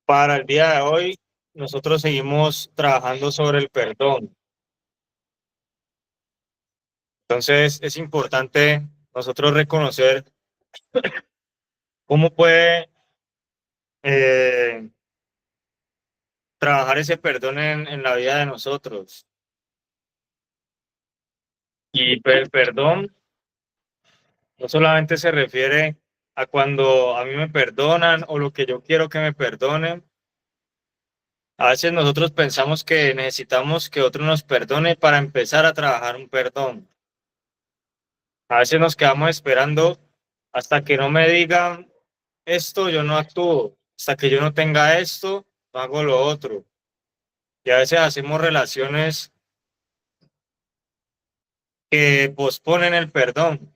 Para el día de hoy, nosotros seguimos trabajando sobre el perdón. Entonces, es importante nosotros reconocer cómo puede eh, trabajar ese perdón en la vida de nosotros. Y el perdón no solamente se refiere a cuando a mí me perdonan o lo que yo quiero que me perdonen. A veces nosotros pensamos que necesitamos que otro nos perdone para empezar a trabajar un perdón. A veces nos quedamos esperando hasta que no me digan esto, yo no actúo. Hasta que yo no tenga esto, no hago lo otro. Y a veces hacemos relaciones que posponen el perdón.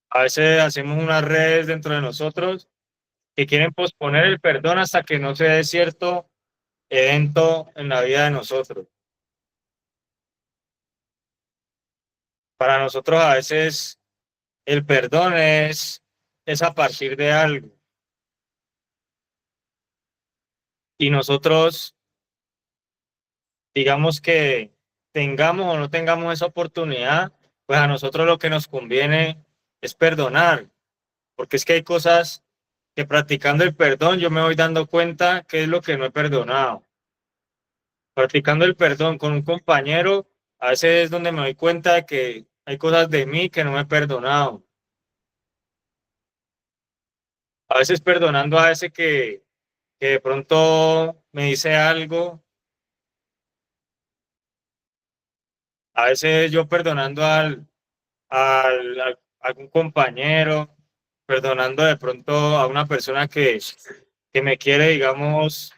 A veces hacemos unas redes dentro de nosotros que quieren posponer el perdón hasta que no se dé cierto evento en la vida de nosotros. Para nosotros a veces el perdón es a partir de algo. Y nosotros, digamos que tengamos o no tengamos esa oportunidad, pues a nosotros lo que nos conviene es perdonar, porque es que hay cosas que practicando el perdón yo me voy dando cuenta que es lo que no he perdonado. Practicando el perdón con un compañero, a veces es donde me doy cuenta de que hay cosas de mí que no me he perdonado. A veces perdonando a ese que de pronto me dice algo, a veces yo perdonando a algún compañero, perdonando de pronto a una persona que me quiere, digamos,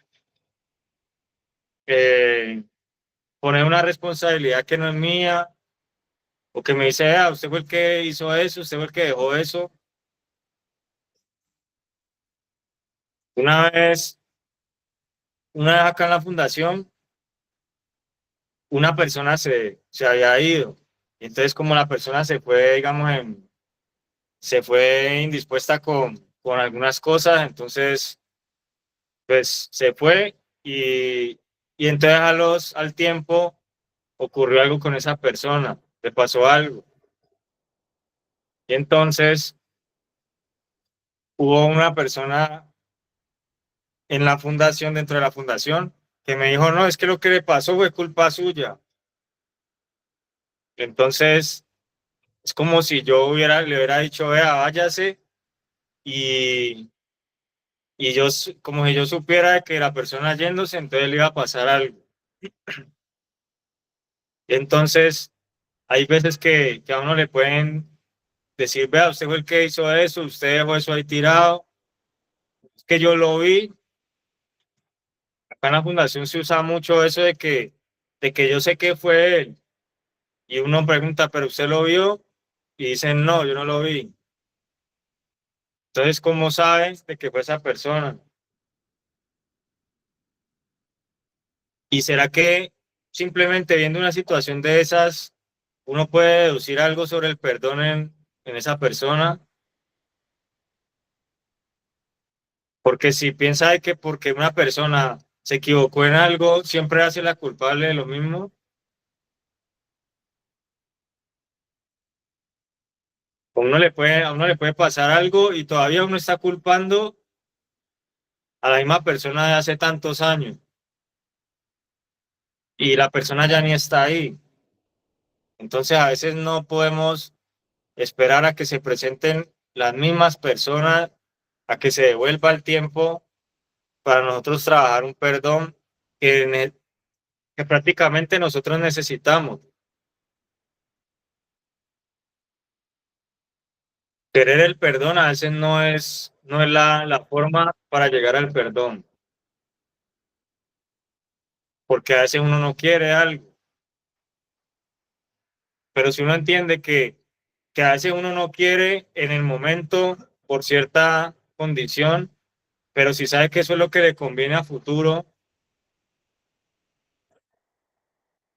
eh, poner una responsabilidad que no es mía, o que me dice, ah, usted fue el que hizo eso, usted fue el que dejó eso. Una vez, una vez acá en la fundación, una persona se había ido. Y entonces, como la persona se fue, digamos, se fue indispuesta con algunas cosas, entonces pues se fue y entonces al tiempo ocurrió algo con esa persona, le pasó algo. Y entonces hubo una persona en la fundación, dentro de la fundación, que me dijo, no, es que lo que le pasó fue culpa suya. Entonces es como si yo le hubiera dicho, vea, váyase y, y yo, como si yo supiera que la persona yéndose, entonces le iba a pasar algo. Entonces hay veces que a uno le pueden decir, vea, usted fue el que hizo eso, usted dejó eso ahí tirado, es que yo lo vi. Acá en la fundación se usa mucho eso de que yo sé que fue él. Y uno pregunta, ¿pero usted lo vio? Y dicen, no, yo no lo vi. Entonces, ¿cómo sabes de que fue esa persona? ¿Y será que simplemente viendo una situación de esas, uno puede deducir algo sobre el perdón en esa persona? Porque si piensa de que porque una persona se equivocó en algo, siempre hace la culpable de lo mismo. A uno le puede pasar algo y todavía uno está culpando a la misma persona de hace tantos años y la persona ya ni está ahí. Entonces a veces no podemos esperar a que se presenten las mismas personas, a que se devuelva el tiempo para nosotros trabajar un perdón que prácticamente nosotros necesitamos. Querer el perdón a veces no es la forma para llegar al perdón, porque a veces uno no quiere algo, pero si uno entiende que a veces uno no quiere en el momento por cierta condición, pero si sabe que eso es lo que le conviene a futuro,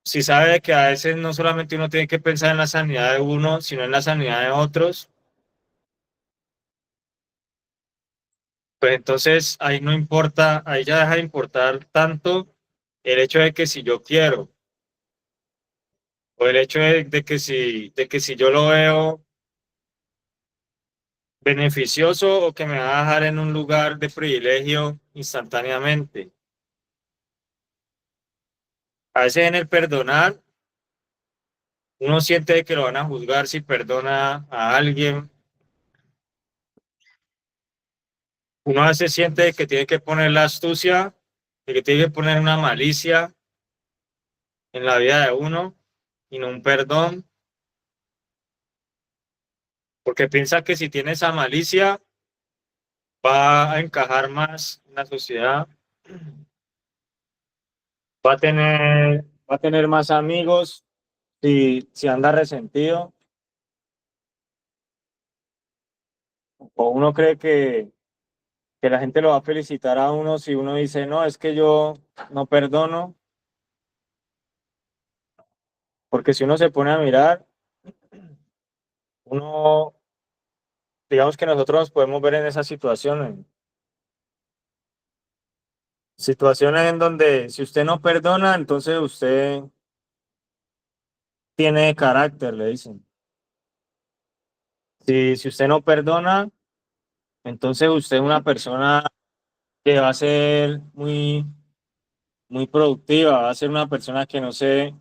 si sabe que a veces no solamente uno tiene que pensar en la sanidad de uno, sino en la sanidad de otros, Pues entonces ahí no importa, ahí ya deja de importar tanto el hecho de que si yo quiero, o el hecho de que si yo lo veo beneficioso o que me va a dejar en un lugar de privilegio instantáneamente. A veces en el perdonar, uno siente que lo van a juzgar si perdona a alguien. Uno a veces siente que tiene que poner la astucia, de que tiene que poner una malicia en la vida de uno y no un perdón, porque piensa que si tiene esa malicia va a encajar más en la sociedad, va a tener más amigos si anda resentido, o uno cree que la gente lo va a felicitar a uno si uno dice, no, es que yo no perdono, porque si uno se pone a mirar, uno, digamos que nosotros nos podemos ver en esas situaciones, situaciones en donde si usted no perdona, entonces usted tiene carácter, le dicen. Si usted no perdona, entonces usted es una persona que va a ser muy productiva, va a ser una persona que no sé,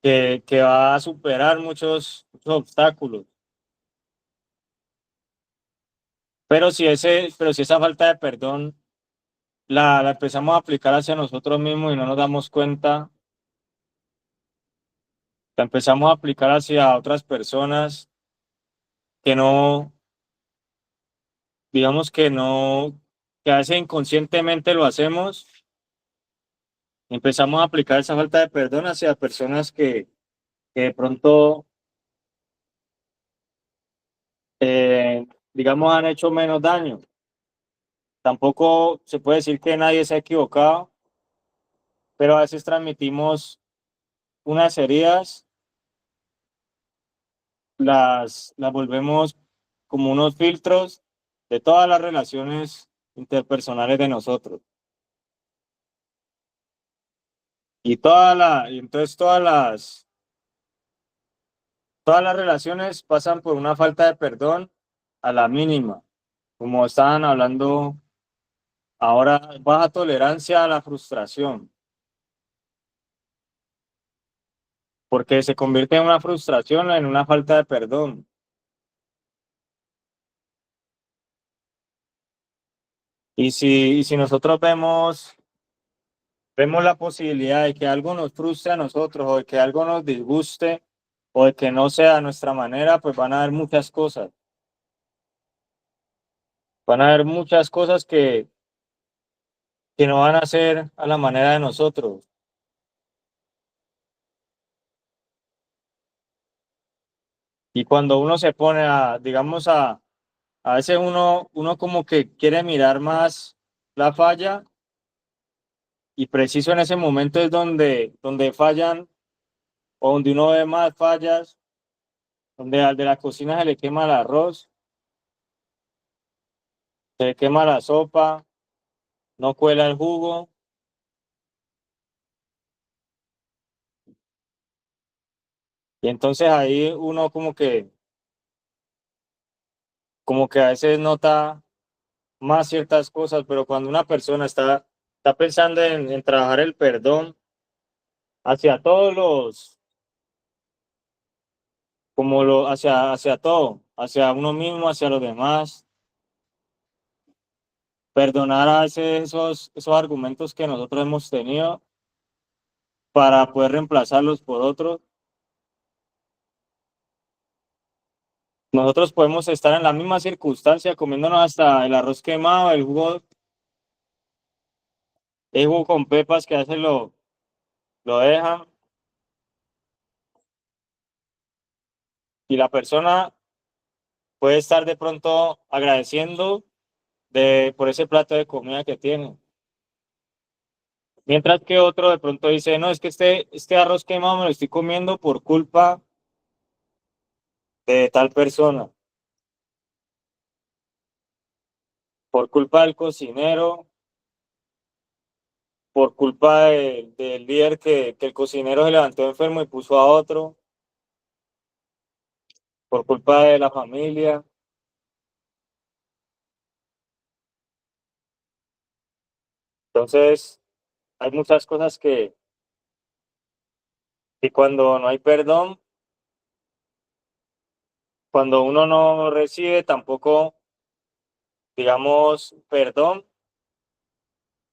que va a superar muchos obstáculos. Pero si esa falta de perdón la empezamos a aplicar hacia nosotros mismos y no nos damos cuenta, la empezamos a aplicar hacia otras personas que no, digamos que no, que a veces inconscientemente lo hacemos, empezamos a aplicar esa falta de perdón hacia personas que de pronto, digamos, han hecho menos daño. Tampoco se puede decir que nadie se ha equivocado, pero a veces transmitimos unas heridas, las volvemos como unos filtros de todas las relaciones interpersonales de nosotros. Y entonces todas las relaciones pasan por una falta de perdón a la mínima. Como estaban hablando ahora, baja tolerancia a la frustración, porque se convierte en una frustración, en una falta de perdón. Y si nosotros vemos la posibilidad de que algo nos frustre a nosotros o de que algo nos disguste o de que no sea a nuestra manera, pues van a haber muchas cosas. Van a haber muchas cosas que no van a ser a la manera de nosotros. Y cuando uno se pone digamos, a veces uno como que quiere mirar más la falla y preciso en ese momento es donde fallan o donde uno ve más fallas, donde al de la cocina se le quema el arroz, se le quema la sopa, no cuela el jugo. Y entonces ahí uno como que a veces nota más ciertas cosas, pero cuando una persona está pensando en trabajar el perdón hacia todos hacia todo, hacia uno mismo, hacia los demás, perdonar a veces esos argumentos que nosotros hemos tenido para poder reemplazarlos por otros. Nosotros podemos estar en la misma circunstancia comiéndonos hasta el arroz quemado, el jugo con pepas que a veces lo dejan y la persona puede estar de pronto agradeciendo por ese plato de comida que tiene. Mientras que otro de pronto dice, no, es que este arroz quemado me lo estoy comiendo por culpa de tal persona. por culpa del cocinero, por culpa del líder que el cocinero se levantó enfermo y puso a otro, por culpa de la familia. Entonces, hay muchas cosas que cuando no hay perdón, cuando uno no recibe tampoco, digamos, perdón,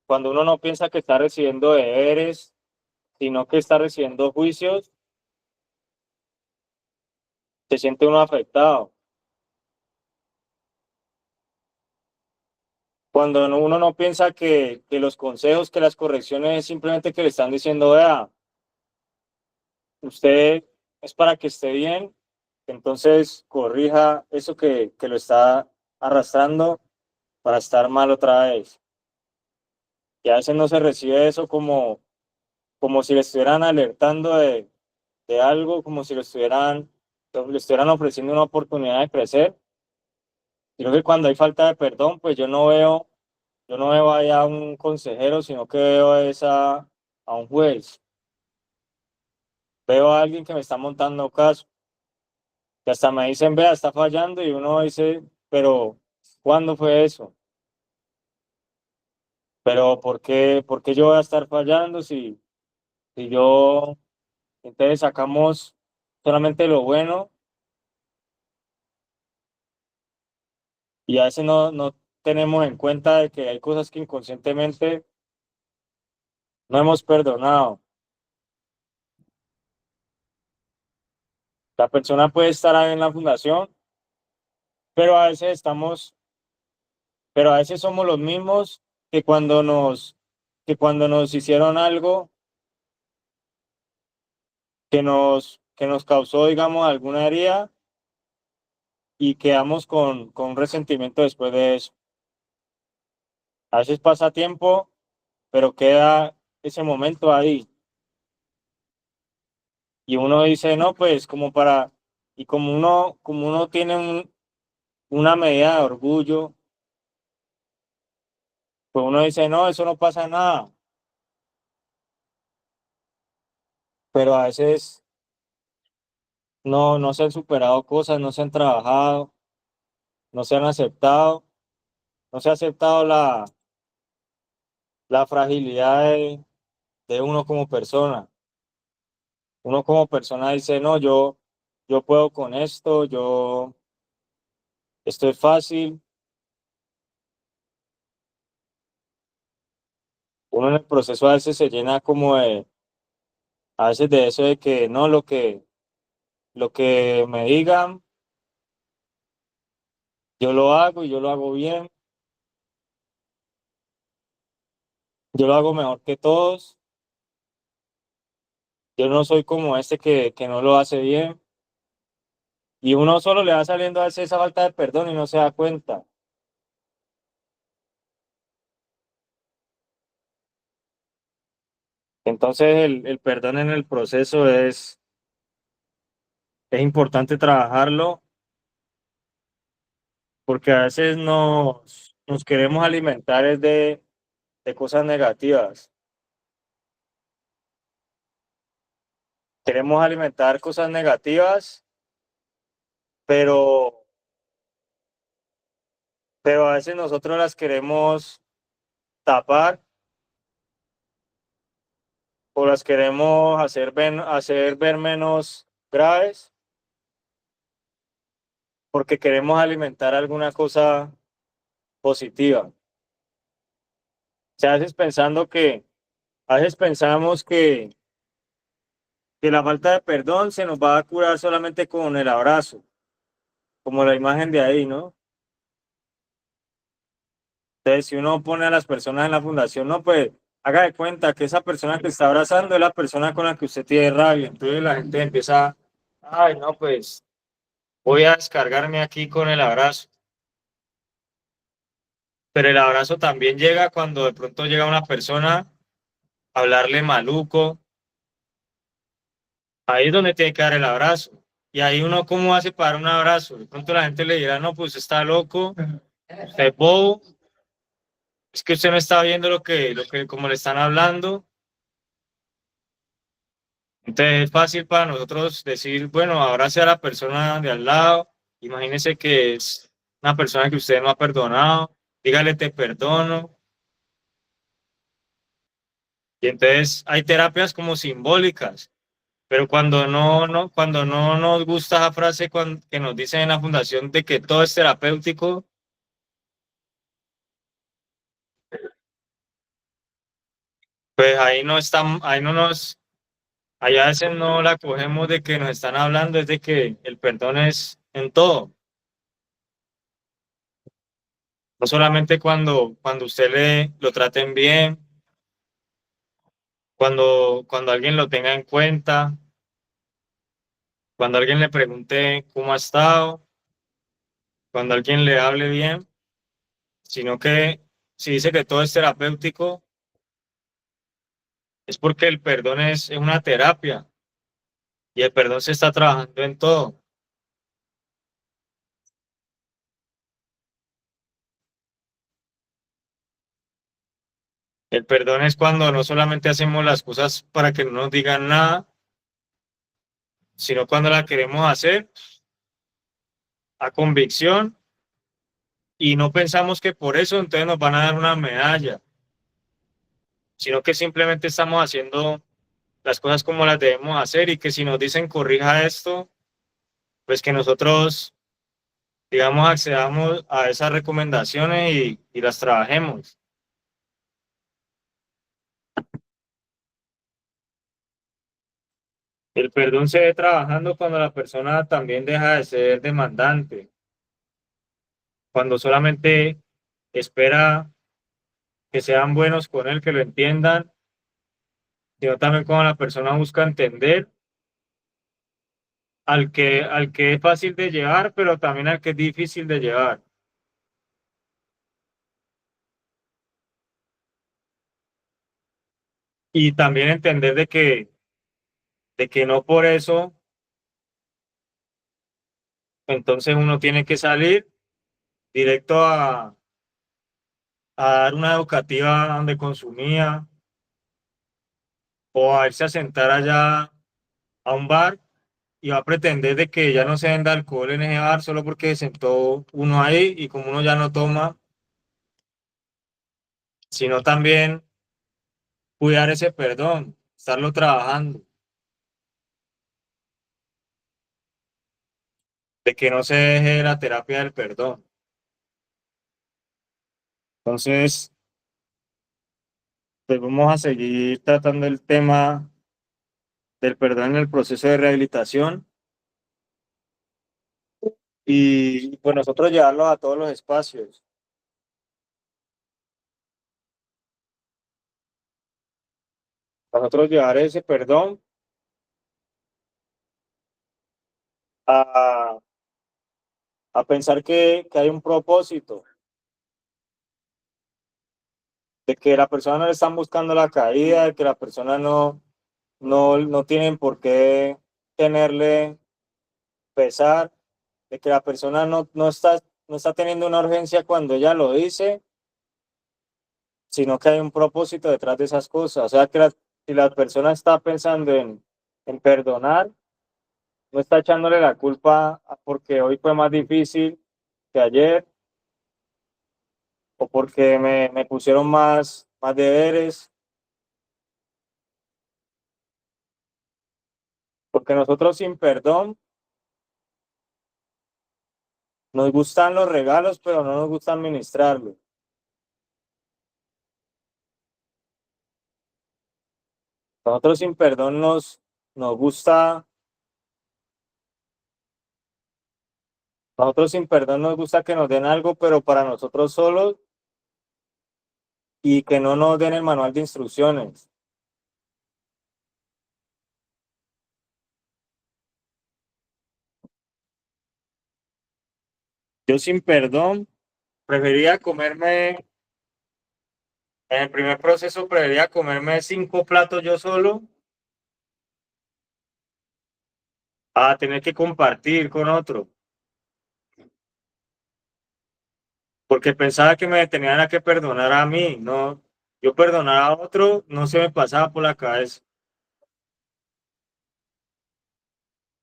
cuando uno no piensa que está recibiendo deberes, sino que está recibiendo juicios, se siente uno afectado. Cuando uno no piensa que los consejos, que las correcciones es simplemente que le están diciendo, vea, usted es para que esté bien, entonces corrija eso que lo está arrastrando para estar mal otra vez. Y a veces no se recibe eso como si le estuvieran alertando de algo, como si le estuvieran ofreciendo una oportunidad de crecer. Creo que cuando hay falta de perdón, pues yo no veo allá a un consejero, sino que veo es a un juez. Veo a alguien que me está montando caso, que hasta me dicen, vea, está fallando, y uno dice, pero ¿cuándo fue eso? Pero por qué yo voy a estar fallando si yo, entonces sacamos solamente lo bueno y a veces no tenemos en cuenta de que hay cosas que inconscientemente no hemos perdonado. La persona puede estar ahí en la fundación, pero a veces pero a veces somos los mismos que cuando nos hicieron algo que nos causó, digamos, alguna herida y quedamos con un resentimiento después de eso. A veces pasa tiempo, pero queda ese momento ahí. Y uno dice, no, pues y como uno tiene una medida de orgullo, pues uno dice, no, eso no pasa nada. Pero a veces no se han superado cosas, no se han trabajado, no se han aceptado, no se ha aceptado la fragilidad de uno como persona. Uno como persona dice, no, yo puedo con esto, esto es fácil. Uno en el proceso a veces se llena a veces de eso de que no, lo que me digan, yo lo hago y yo lo hago bien, yo lo hago mejor que todos, yo no soy como este que no lo hace bien. Y uno solo le va saliendo a veces esa falta de perdón y no se da cuenta. Entonces el perdón en el proceso es importante trabajarlo porque a veces nos queremos alimentar es de cosas negativas. Queremos alimentar cosas negativas, pero, pero a veces nosotros las queremos tapar o las queremos hacer ver menos graves porque queremos alimentar alguna cosa positiva. O sea, a veces pensamos que la falta de perdón se nos va a curar solamente con el abrazo, como la imagen de ahí, ¿no? Entonces, si uno pone a las personas en la fundación, no, pues haga de cuenta que esa persona que está abrazando es la persona con la que usted tiene rabia. Entonces la gente empieza, ay, no, pues voy a descargarme aquí con el abrazo. Pero el abrazo también llega cuando de pronto llega una persona a hablarle maluco. Ahí es donde tiene que dar el abrazo. Y ahí uno, ¿cómo hace para dar un abrazo? De pronto la gente le dirá, no, pues está loco, usted es bobo, es que usted no está viendo como le están hablando. Entonces es fácil para nosotros decir, bueno, abrace a la persona de al lado, imagínese que es una persona que usted no ha perdonado, dígale te perdono. Y entonces hay terapias como simbólicas, pero cuando no nos gusta esa frase que nos dicen en la fundación de que todo es terapéutico, pues ahí no nos, ahí a veces no la cogemos de que nos están hablando, es de que el perdón es en todo, no solamente cuando usted lo traten bien, cuando alguien lo tenga en cuenta, cuando alguien le pregunte cómo ha estado, cuando alguien le hable bien, sino que si dice que todo es terapéutico, es porque el perdón es una terapia y el perdón se está trabajando en todo. El perdón es cuando no solamente hacemos las cosas para que no nos digan nada, sino cuando la queremos hacer a convicción y no pensamos que por eso entonces nos van a dar una medalla, sino que simplemente estamos haciendo las cosas como las debemos hacer y que si nos dicen corrija esto, pues que nosotros, digamos, accedamos a esas recomendaciones y las trabajemos. El perdón se ve trabajando cuando la persona también deja de ser demandante, cuando solamente espera que sean buenos con él, que lo entiendan, sino también cuando la persona busca entender al que es fácil de llevar, pero también al que es difícil de llevar. Y también entender de que no por eso, entonces uno tiene que salir directo a dar una educativa donde consumía o a irse a sentar allá a un bar y va a pretender de que ya no se venda alcohol en ese bar solo porque se sentó uno ahí y como uno ya no toma, sino también cuidar ese perdón, estarlo trabajando, de que no se deje la terapia del perdón. Entonces, pues vamos a seguir tratando el tema del perdón en el proceso de rehabilitación y pues nosotros llevarlo a todos los espacios. Nosotros llevar ese perdón a, a pensar que hay un propósito, de que la persona no le están buscando la caída, de que la persona no tienen por qué tenerle pesar, de que la persona no está teniendo una urgencia cuando ella lo dice, sino que hay un propósito detrás de esas cosas. O sea, que si la persona está pensando en perdonar, no está echándole la culpa porque hoy fue más difícil que ayer o porque me pusieron más deberes, porque nosotros sin perdón nos gustan los regalos, pero no nos gusta administrarlos. Nosotros sin perdón nos gusta, nosotros sin perdón nos gusta que nos den algo, pero para nosotros solos y que no nos den el manual de instrucciones. Yo sin perdón prefería comerme, en el primer proceso prefería comerme 5 platos yo solo a tener que compartir con otro. porque pensaba que me tenían que perdonar a mí, no, yo perdonar a otro no se me pasaba por la cabeza.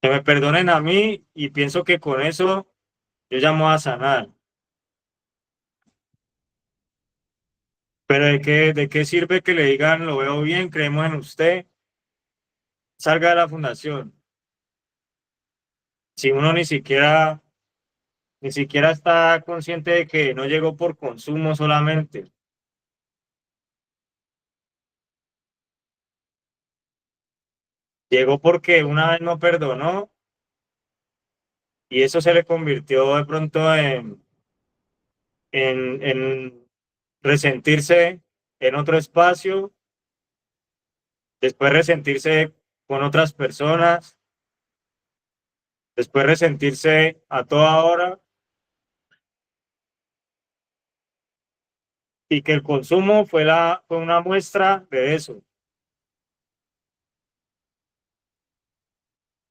Que me perdonen a mí y pienso que con eso yo ya me voy a sanar. Pero de qué sirve que le digan, lo veo bien, creemos en usted, salga de la fundación? Si uno ni siquiera está consciente de que no llegó por consumo solamente, llegó porque una vez no perdonó y eso se le convirtió de pronto en resentirse en otro espacio, después resentirse con otras personas, después resentirse a toda hora y que el consumo fue una muestra de eso.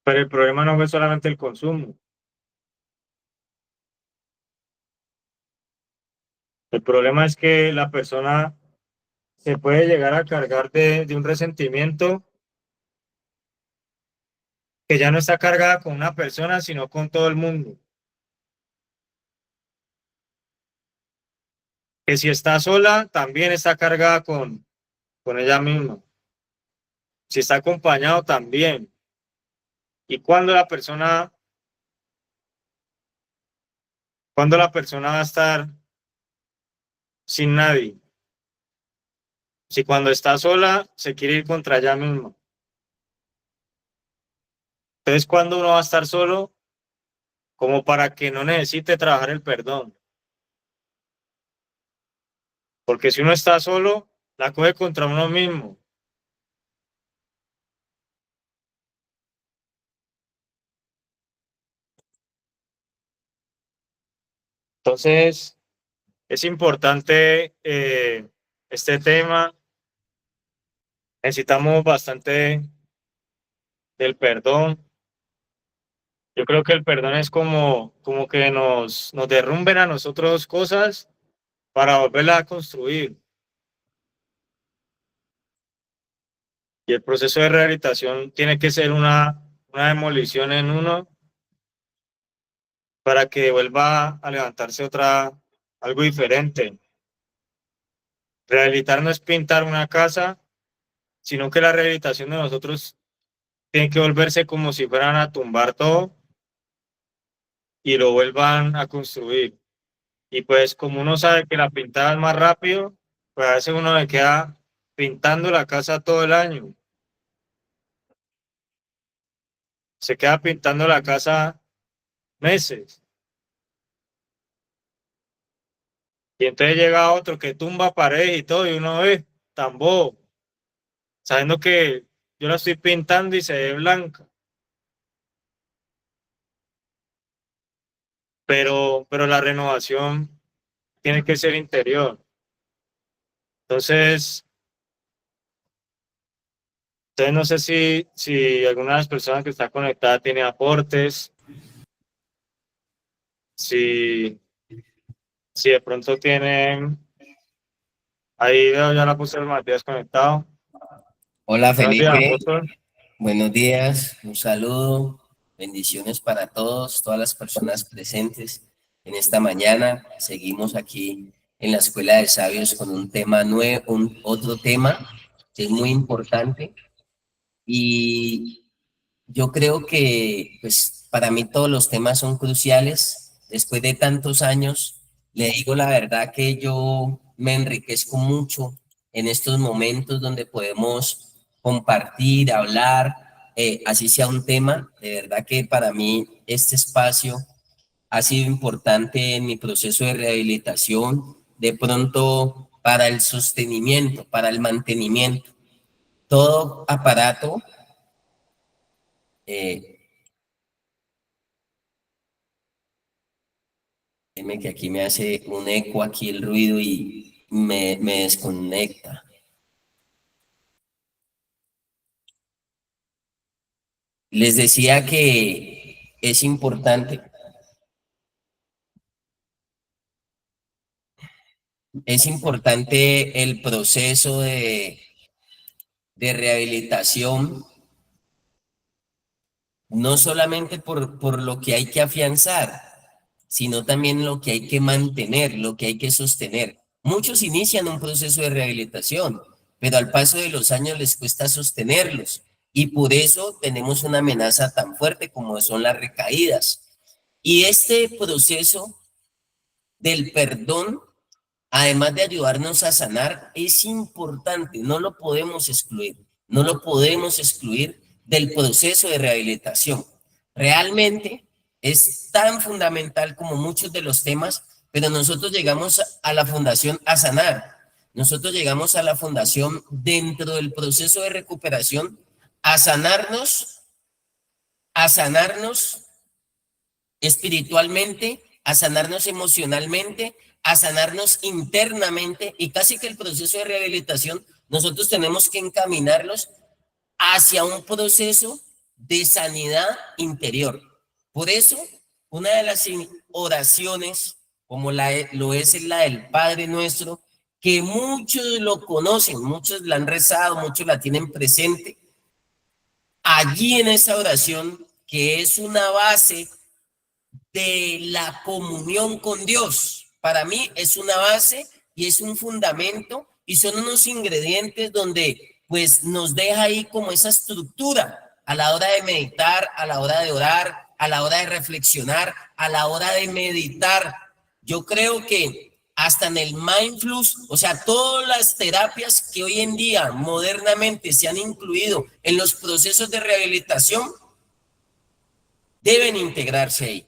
Pero el problema no fue solamente el consumo. El problema es que la persona se puede llegar a cargar de un resentimiento que ya no está cargada con una persona, sino con todo el mundo. Que si está sola, también está cargada con ella misma. Si está acompañado, también. Y cuando la persona va a estar sin nadie, si cuando está sola se quiere ir contra ella misma. Entonces, cuando uno va a estar solo, como para que no necesite trabajar el perdón. Porque si uno está solo, la coge contra uno mismo. Entonces, es importante este tema. Necesitamos bastante del perdón. Yo creo que el perdón es como que nos derrumben a nosotros cosas para volverlas a construir. Y el proceso de rehabilitación tiene que ser una demolición en uno para que vuelva a levantarse algo diferente. Rehabilitar no es pintar una casa, sino que la rehabilitación de nosotros tiene que volverse como si fueran a tumbar todo y lo vuelvan a construir. Y pues como uno sabe que la pintada es más rápido, pues a veces uno le queda pintando la casa todo el año. Se queda pintando la casa meses. Y entonces llega otro que tumba paredes y todo, y uno ve, tan bobo, sabiendo que yo la estoy pintando y se ve blanca. Pero la renovación tiene que ser interior. Entonces, no sé si alguna de las personas que está conectada tiene aportes, si, si de pronto tienen, ahí veo ya la puse el Matías conectado. Hola Buenos días, Felipe, apóstol. buenos días, un saludo, bendiciones para todos, todas las personas presentes en esta mañana. Seguimos aquí en la Escuela de Sabios con un tema nuevo, otro tema que es muy importante y yo creo que, pues, para mí todos los temas son cruciales. Después de tantos años, le digo la verdad que yo me enriquezco mucho en estos momentos donde podemos compartir, hablar, así sea un tema. De verdad que para mí este espacio ha sido importante en mi proceso de rehabilitación, de pronto para el sostenimiento, para el mantenimiento. Todo aparato eh, dime que aquí me hace un eco aquí el ruido y me desconecta. Les decía que es importante Es importante el proceso de rehabilitación, no solamente por lo que hay que afianzar, sino también lo que hay que mantener, lo que hay que sostener. Muchos inician un proceso de rehabilitación, pero al paso de los años les cuesta sostenerlos. Y por eso tenemos una amenaza tan fuerte como son las recaídas. Y este proceso del perdón, además de ayudarnos a sanar, es importante, no lo podemos excluir, no lo podemos excluir del proceso de rehabilitación. Realmente es tan fundamental como muchos de los temas, pero nosotros llegamos a la fundación a sanar. Nosotros llegamos a la fundación dentro del proceso de recuperación a sanarnos espiritualmente, a sanarnos emocionalmente, a sanarnos internamente, y casi que el proceso de rehabilitación nosotros tenemos que encaminarlos hacia un proceso de sanidad interior. Por eso, una de las oraciones, como lo es la del Padre Nuestro, que muchos lo conocen, muchos la han rezado, muchos la tienen presente, allí en esa oración, que es una base de la comunión con Dios. Para mí es una base y es un fundamento y son unos ingredientes donde pues nos deja ahí como esa estructura a la hora de meditar, a la hora de orar, a la hora de reflexionar, a la hora de meditar. Yo creo que hasta en el mindfulness, o sea, todas las terapias que hoy en día modernamente se han incluido en los procesos de rehabilitación deben integrarse ahí.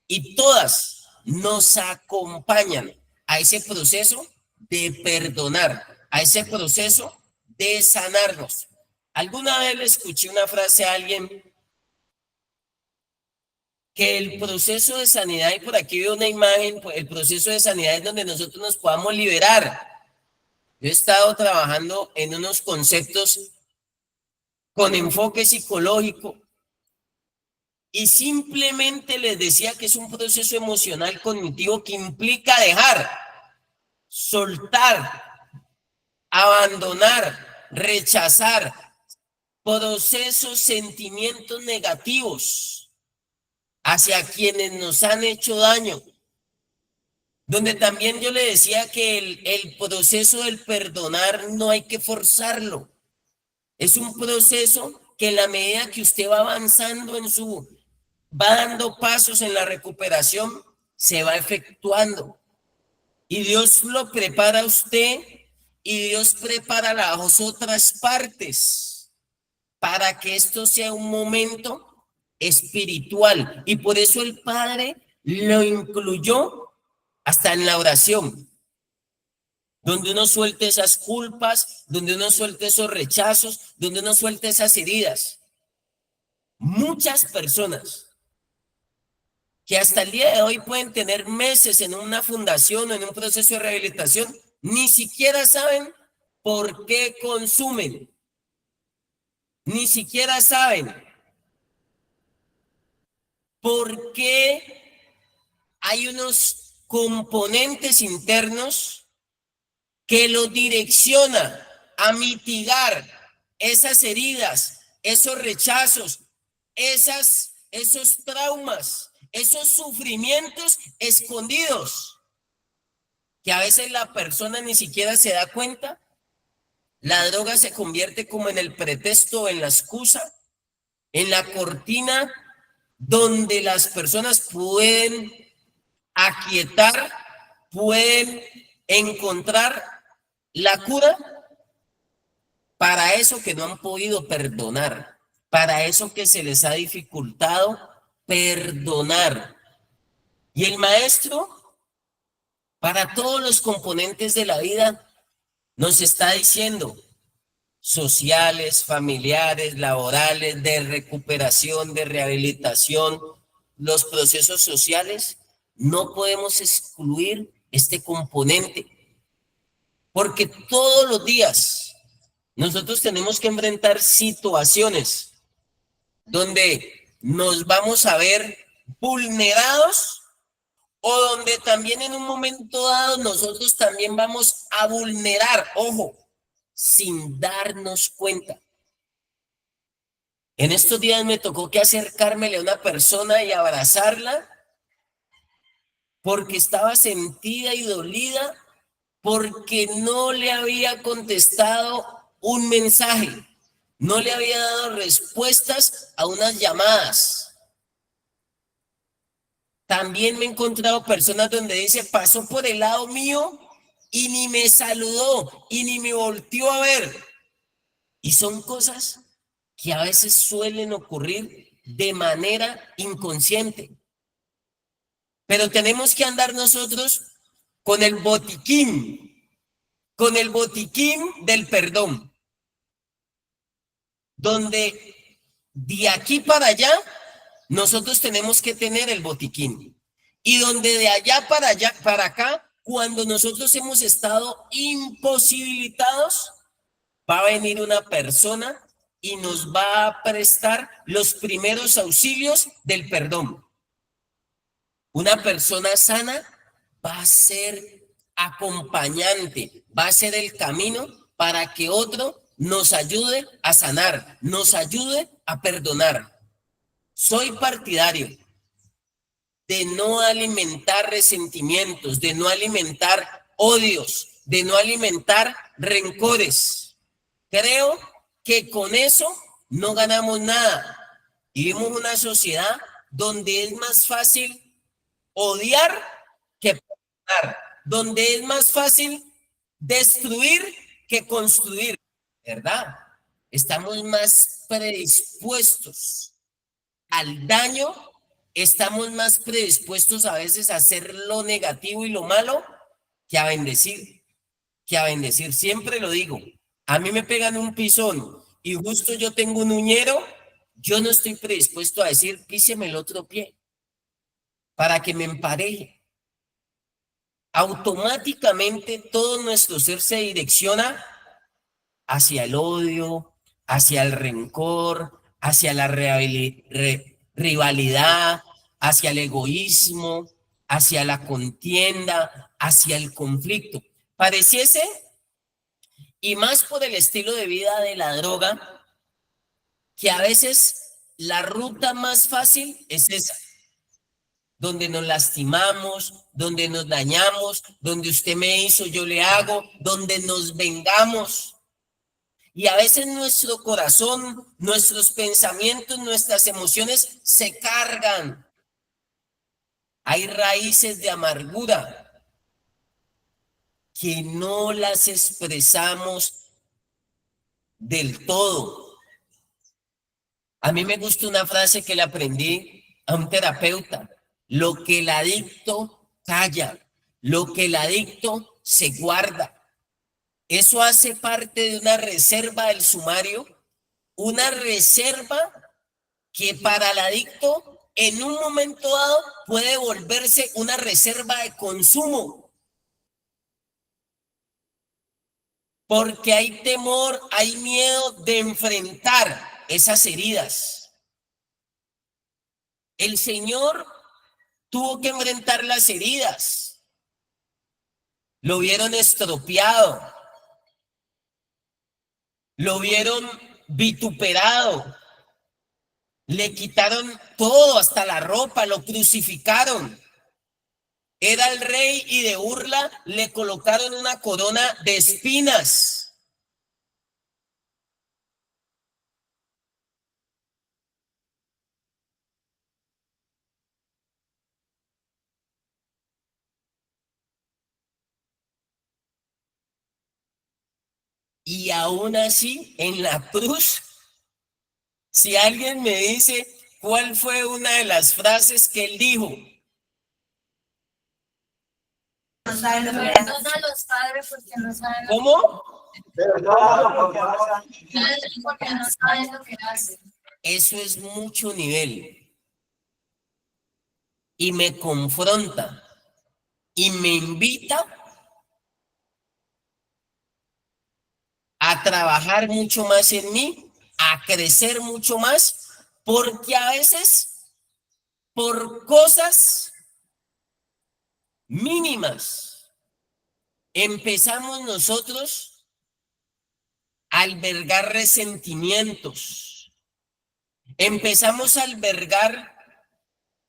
Y todas nos acompañan a ese proceso de perdonar, a ese proceso de sanarnos. Alguna vez le escuché una frase a alguien que el proceso de sanidad, y por aquí veo una imagen, el proceso de sanidad es donde nosotros nos podamos liberar. Yo he estado trabajando en unos conceptos con enfoque psicológico y simplemente les decía que es un proceso emocional cognitivo que implica dejar, soltar, abandonar, rechazar procesos, sentimientos negativos hacia quienes nos han hecho daño. Donde también yo le decía que el proceso del perdonar no hay que forzarlo. Es un proceso que en la medida que usted va avanzando va dando pasos en la recuperación, se va efectuando. Y Dios lo prepara a usted y Dios prepara las otras partes para que esto sea un momento espiritual. Y por eso el Padre lo incluyó hasta en la oración, donde uno suelte esas culpas, donde uno suelte esos rechazos, donde uno suelte esas heridas. Muchas personas que hasta el día de hoy pueden tener meses en una fundación o en un proceso de rehabilitación, ni siquiera saben por qué consumen, ni siquiera saben por qué hay unos componentes internos que lo direcciona a mitigar esas heridas, esos rechazos, esos traumas, esos sufrimientos escondidos, que a veces la persona ni siquiera se da cuenta. La droga se convierte como en el pretexto, en la excusa, en la cortina donde las personas pueden aquietar, pueden encontrar la cura para eso que no han podido perdonar, para eso que se les ha dificultado perdonar. Y el maestro, para todos los componentes de la vida, nos está diciendo, sociales, familiares, laborales, de recuperación, de rehabilitación, los procesos sociales, no podemos excluir este componente, porque todos los días nosotros tenemos que enfrentar situaciones donde nos vamos a ver vulnerados o donde también en un momento dado nosotros también vamos a vulnerar, ojo, sin darnos cuenta. En estos días me tocó que acercármele a una persona y abrazarla porque estaba sentida y dolida porque no le había contestado un mensaje, no le había dado respuestas a unas llamadas. También me he encontrado personas donde dice, pasó por el lado mío y ni me saludó y ni me volteó a ver. Y son cosas que a veces suelen ocurrir de manera inconsciente. Pero tenemos que andar nosotros con el botiquín del perdón, donde de aquí para allá nosotros tenemos que tener el botiquín. Y donde de allá para acá, cuando nosotros hemos estado imposibilitados, va a venir una persona y nos va a prestar los primeros auxilios del perdón. Una persona sana va a ser acompañante, va a ser el camino para que otro nos ayude a sanar, nos ayude a perdonar. Soy partidario de no alimentar resentimientos, de no alimentar odios, de no alimentar rencores. Creo que con eso no ganamos nada. Y vivimos una sociedad donde es más fácil odiar que perdonar, donde es más fácil destruir que construir, ¿verdad? Estamos más predispuestos al daño, estamos más predispuestos a veces a hacer lo negativo y lo malo que a bendecir, Siempre lo digo, a mí me pegan un pisón y justo yo tengo un uñero, yo no estoy predispuesto a decir, píseme el otro pie para que me empareje. Automáticamente todo nuestro ser se direcciona hacia el odio, hacia el rencor, hacia la rivalidad, hacia el egoísmo, hacia la contienda, hacia el conflicto. Pareciese, y más por el estilo de vida de la droga, que a veces la ruta más fácil es esa, donde nos lastimamos, donde nos dañamos, donde usted me hizo, yo le hago, donde nos vengamos. Y a veces nuestro corazón, nuestros pensamientos, nuestras emociones se cargan. Hay raíces de amargura que no las expresamos del todo. A mí me gusta una frase que le aprendí a un terapeuta. Lo que el adicto calla, lo que el adicto se guarda. Eso hace parte de una reserva del sumario, una reserva que para el adicto en un momento dado puede volverse una reserva de consumo. Porque hay temor, hay miedo de enfrentar esas heridas. El Señor tuvo que enfrentar las heridas. Lo vieron estropeado. Lo vieron vituperado. Le quitaron todo, hasta la ropa, lo crucificaron. Era el rey y de burla le colocaron una corona de espinas. Y aún así, en la cruz, si alguien me dice cuál fue una de las frases que él dijo. Perdona a los padres porque no saben. ¿Cómo? Porque no saben lo que hacen. Eso es mucho nivel. Y me confronta. Y me invita a trabajar mucho más en mí, a crecer mucho más, porque a veces por cosas mínimas, empezamos nosotros a albergar resentimientos, empezamos a albergar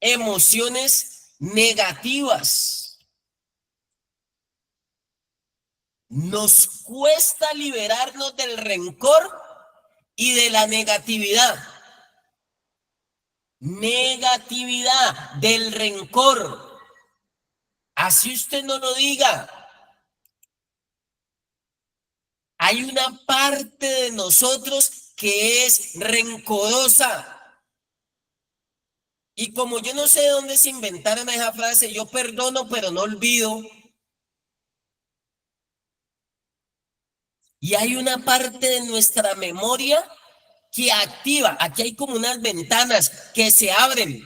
emociones negativas. Nos cuesta liberarnos del rencor y de la negatividad. Negatividad, del rencor. Así usted no lo diga. Hay una parte de nosotros que es rencorosa. Y como yo no sé de dónde se inventaron esa frase, yo perdono pero no olvido. Y hay una parte de nuestra memoria que activa. Aquí hay como unas ventanas que se abren.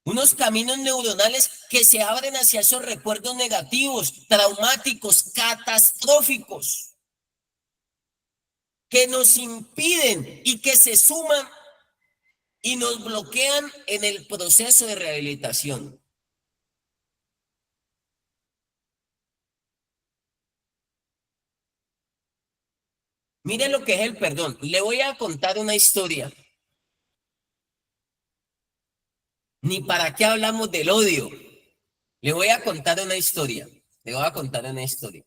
Unos caminos neuronales que se abren hacia esos recuerdos negativos, traumáticos, catastróficos, que nos impiden y que se suman y nos bloquean en el proceso de rehabilitación. Mire lo que es el perdón. Le voy a contar una historia. Ni para qué hablamos del odio. Le voy a contar una historia. Le voy a contar una historia.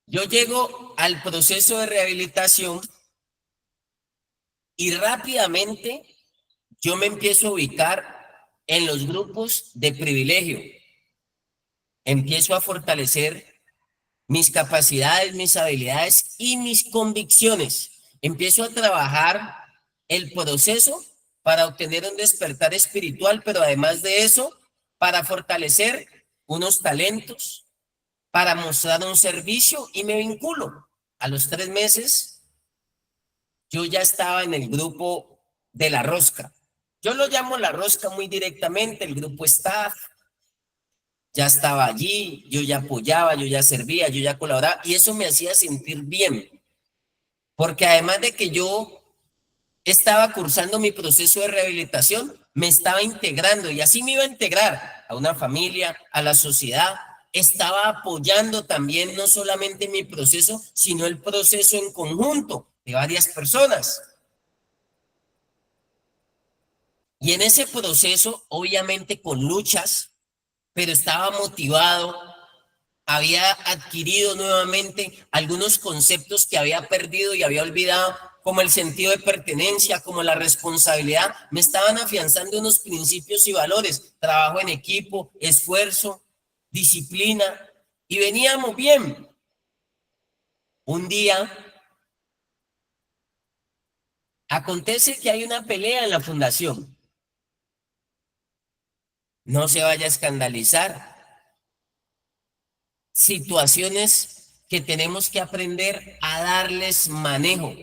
Yo llego al proceso de rehabilitación y rápidamente yo me empiezo a ubicar en los grupos de privilegio. Empiezo a fortalecer mis capacidades, mis habilidades y mis convicciones. Empiezo a trabajar el proceso para obtener un despertar espiritual, pero además de eso, para fortalecer unos talentos, para mostrar un servicio y me vinculo. A los 3 meses, yo ya estaba en el grupo de la rosca. Yo lo llamo la rosca muy directamente, el grupo staff. Ya estaba allí, yo ya apoyaba, yo ya servía, yo ya colaboraba y eso me hacía sentir bien. Porque además de que yo estaba cursando mi proceso de rehabilitación, me estaba integrando y así me iba a integrar a una familia, a la sociedad. Estaba apoyando también no solamente mi proceso, sino el proceso en conjunto de varias personas. Y en ese proceso, obviamente con luchas, pero estaba motivado, había adquirido nuevamente algunos conceptos que había perdido y había olvidado, como el sentido de pertenencia, como la responsabilidad. Me estaban afianzando unos principios y valores, trabajo en equipo, esfuerzo, disciplina, y veníamos bien. Un día acontece que hay una pelea en la fundación. No se vaya a escandalizar. Situaciones que tenemos que aprender a darles manejo.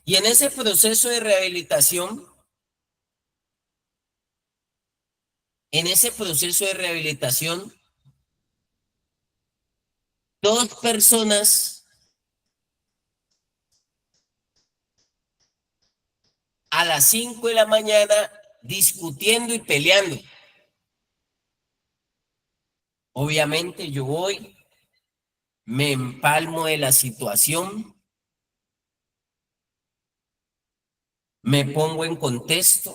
Y en ese proceso de rehabilitación, dos personas a las 5 de la mañana discutiendo y peleando. Obviamente yo voy, me empalmo de la situación, me pongo en contexto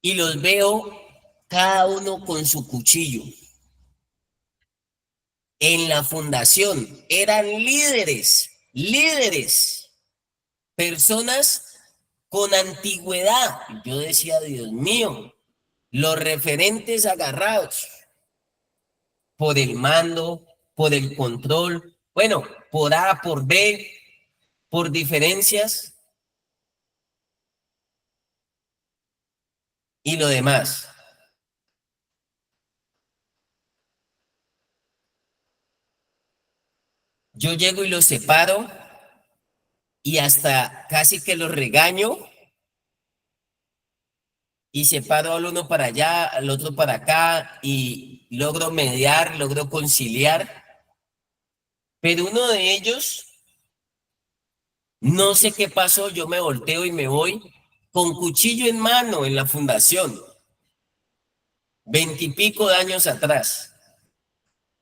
y los veo cada uno con su cuchillo. En la fundación eran líderes, personas con antigüedad. Yo decía, Dios mío, los referentes agarrados por el mando, por el control, bueno, por A, por B, por diferencias y lo demás. Yo llego y los separo y hasta casi que los regaño y separo al uno para allá, al otro para acá y logro mediar, logro conciliar, pero uno de ellos, no sé qué pasó, yo me volteo y me voy con cuchillo en mano en la fundación, 20 y pico de años atrás.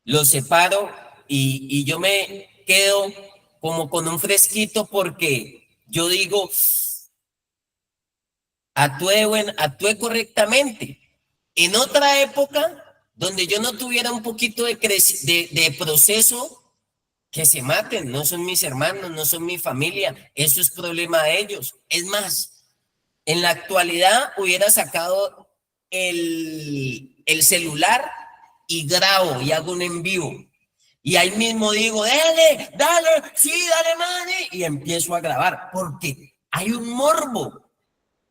Los separo y yo me quedo como con un fresquito porque yo digo, actué correctamente. En otra época, donde yo no tuviera un poquito de proceso, que se maten, no son mis hermanos, no son mi familia, eso es problema de ellos. Es más, en la actualidad hubiera sacado el celular y grabo y hago un en vivo. Y ahí mismo digo, dale, dale, sí, dale, mane. Y empiezo a grabar, porque hay un morbo.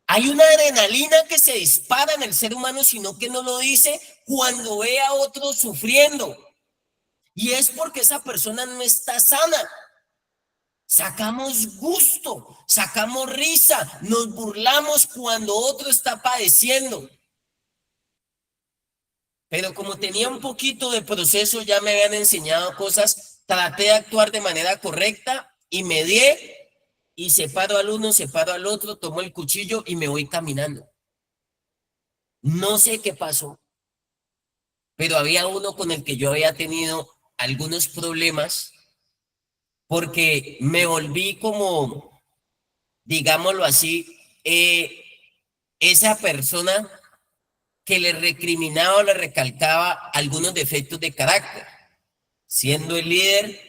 Hay una adrenalina que se dispara en el ser humano, sino que no lo dice cuando ve a otro sufriendo. Y es porque esa persona no está sana. Sacamos gusto, sacamos risa, nos burlamos cuando otro está padeciendo. Pero como tenía un poquito de proceso, ya me habían enseñado cosas, traté de actuar de manera correcta y medié y separo al uno, separo al otro, tomo el cuchillo y me voy caminando. No sé qué pasó, pero había uno con el que yo había tenido algunos problemas porque me volví como, digámoslo así, esa persona que le recriminaba o le recalcaba algunos defectos de carácter, siendo el líder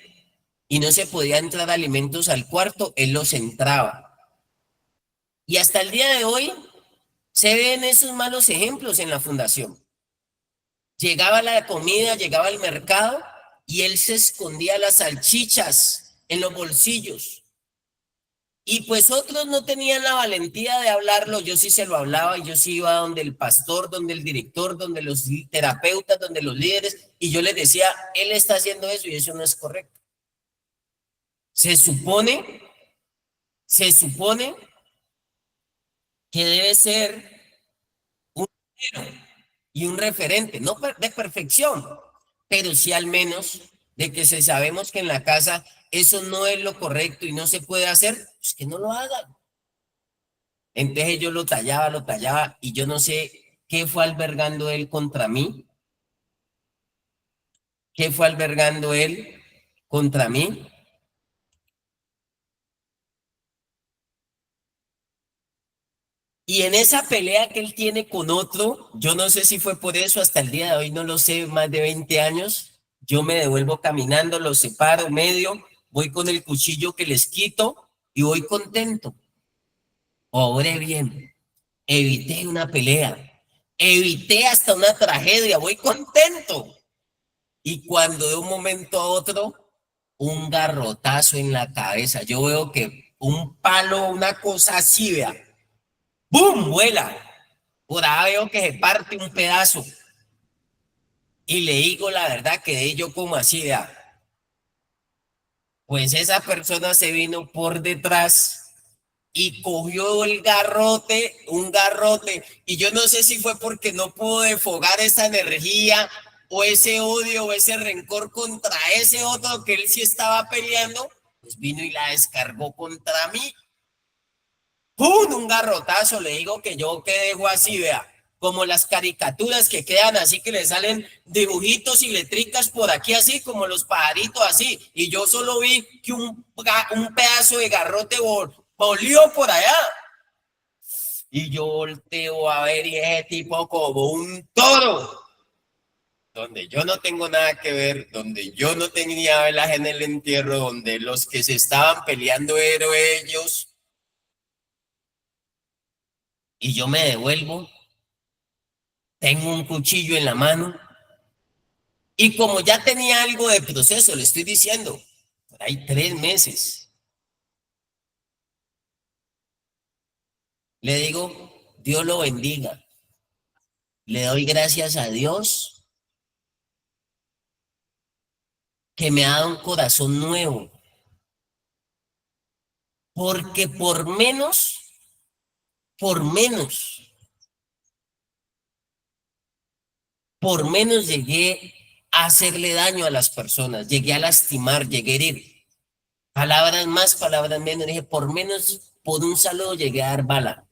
y no se podía entrar alimentos al cuarto, él los entraba. Y hasta el día de hoy se ven esos malos ejemplos en la fundación. Llegaba la comida, llegaba al mercado y él se escondía las salchichas en los bolsillos. Y pues otros no tenían la valentía de hablarlo, yo sí se lo hablaba y yo sí iba donde el pastor, donde el director, donde los terapeutas, donde los líderes, y yo les decía, él está haciendo eso y eso no es correcto. Se supone que debe ser un líder y un referente, no de perfección, pero sí al menos de que se sabemos que en la casa eso no es lo correcto y no se puede hacer, pues que no lo hagan. Entonces yo lo tallaba y yo no sé qué fue albergando él contra mí, qué fue albergando él contra mí. Y en esa pelea que él tiene con otro, yo no sé si fue por eso, hasta el día de hoy no lo sé, más de 20 años, yo me devuelvo caminando, los separo medio, voy con el cuchillo que les quito y voy contento. Obré bien, evité una pelea, evité hasta una tragedia, voy contento. Y cuando de un momento a otro, un garrotazo en la cabeza, yo veo que un palo, una cosa así, vea, ¡bum! Vuela. Por ahí veo que se parte un pedazo. Y le digo la verdad, quedé yo como así, vea. Pues esa persona se vino por detrás y cogió el garrote, un garrote, y yo no sé si fue porque no pudo desfogar esa energía o ese odio o ese rencor contra ese otro que él sí estaba peleando, pues vino y la descargó contra mí. ¡Pum! Un garrotazo, le digo que yo que dejo así, vea, como las caricaturas que quedan así, que le salen dibujitos y letricas por aquí así, como los pajaritos así, y yo solo vi que un pedazo de garrote volvió por allá. Y yo volteo a ver y ese tipo como un toro, donde yo no tengo nada que ver, donde yo no tenía velas en el entierro, donde los que se estaban peleando eran ellos. Y yo me devuelvo, tengo un cuchillo en la mano, y como ya tenía algo de proceso, le estoy diciendo, por ahí 3 meses, le digo, Dios lo bendiga, le doy gracias a Dios que me ha dado un corazón nuevo, porque por menos por menos llegué a hacerle daño a las personas, llegué a lastimar, llegué a herir. Palabras más, palabras menos, dije, por menos, por un saludo llegué a dar bala.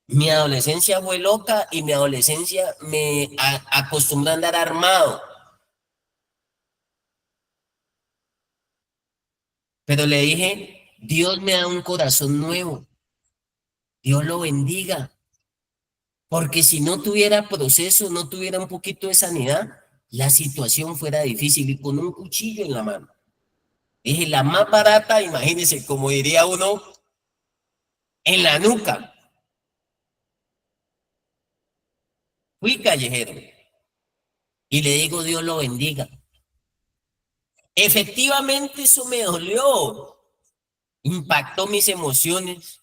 Mi adolescencia fue loca y mi adolescencia me acostumbré a andar armado. Pero le dije, Dios me da un corazón nuevo. Dios lo bendiga. Porque si no tuviera proceso, no tuviera un poquito de sanidad, la situación fuera difícil y con un cuchillo en la mano. Dije, la más barata, imagínense, como diría uno, en la nuca. Fui callejero y le digo, Dios lo bendiga. Efectivamente, eso me dolió, impactó mis emociones.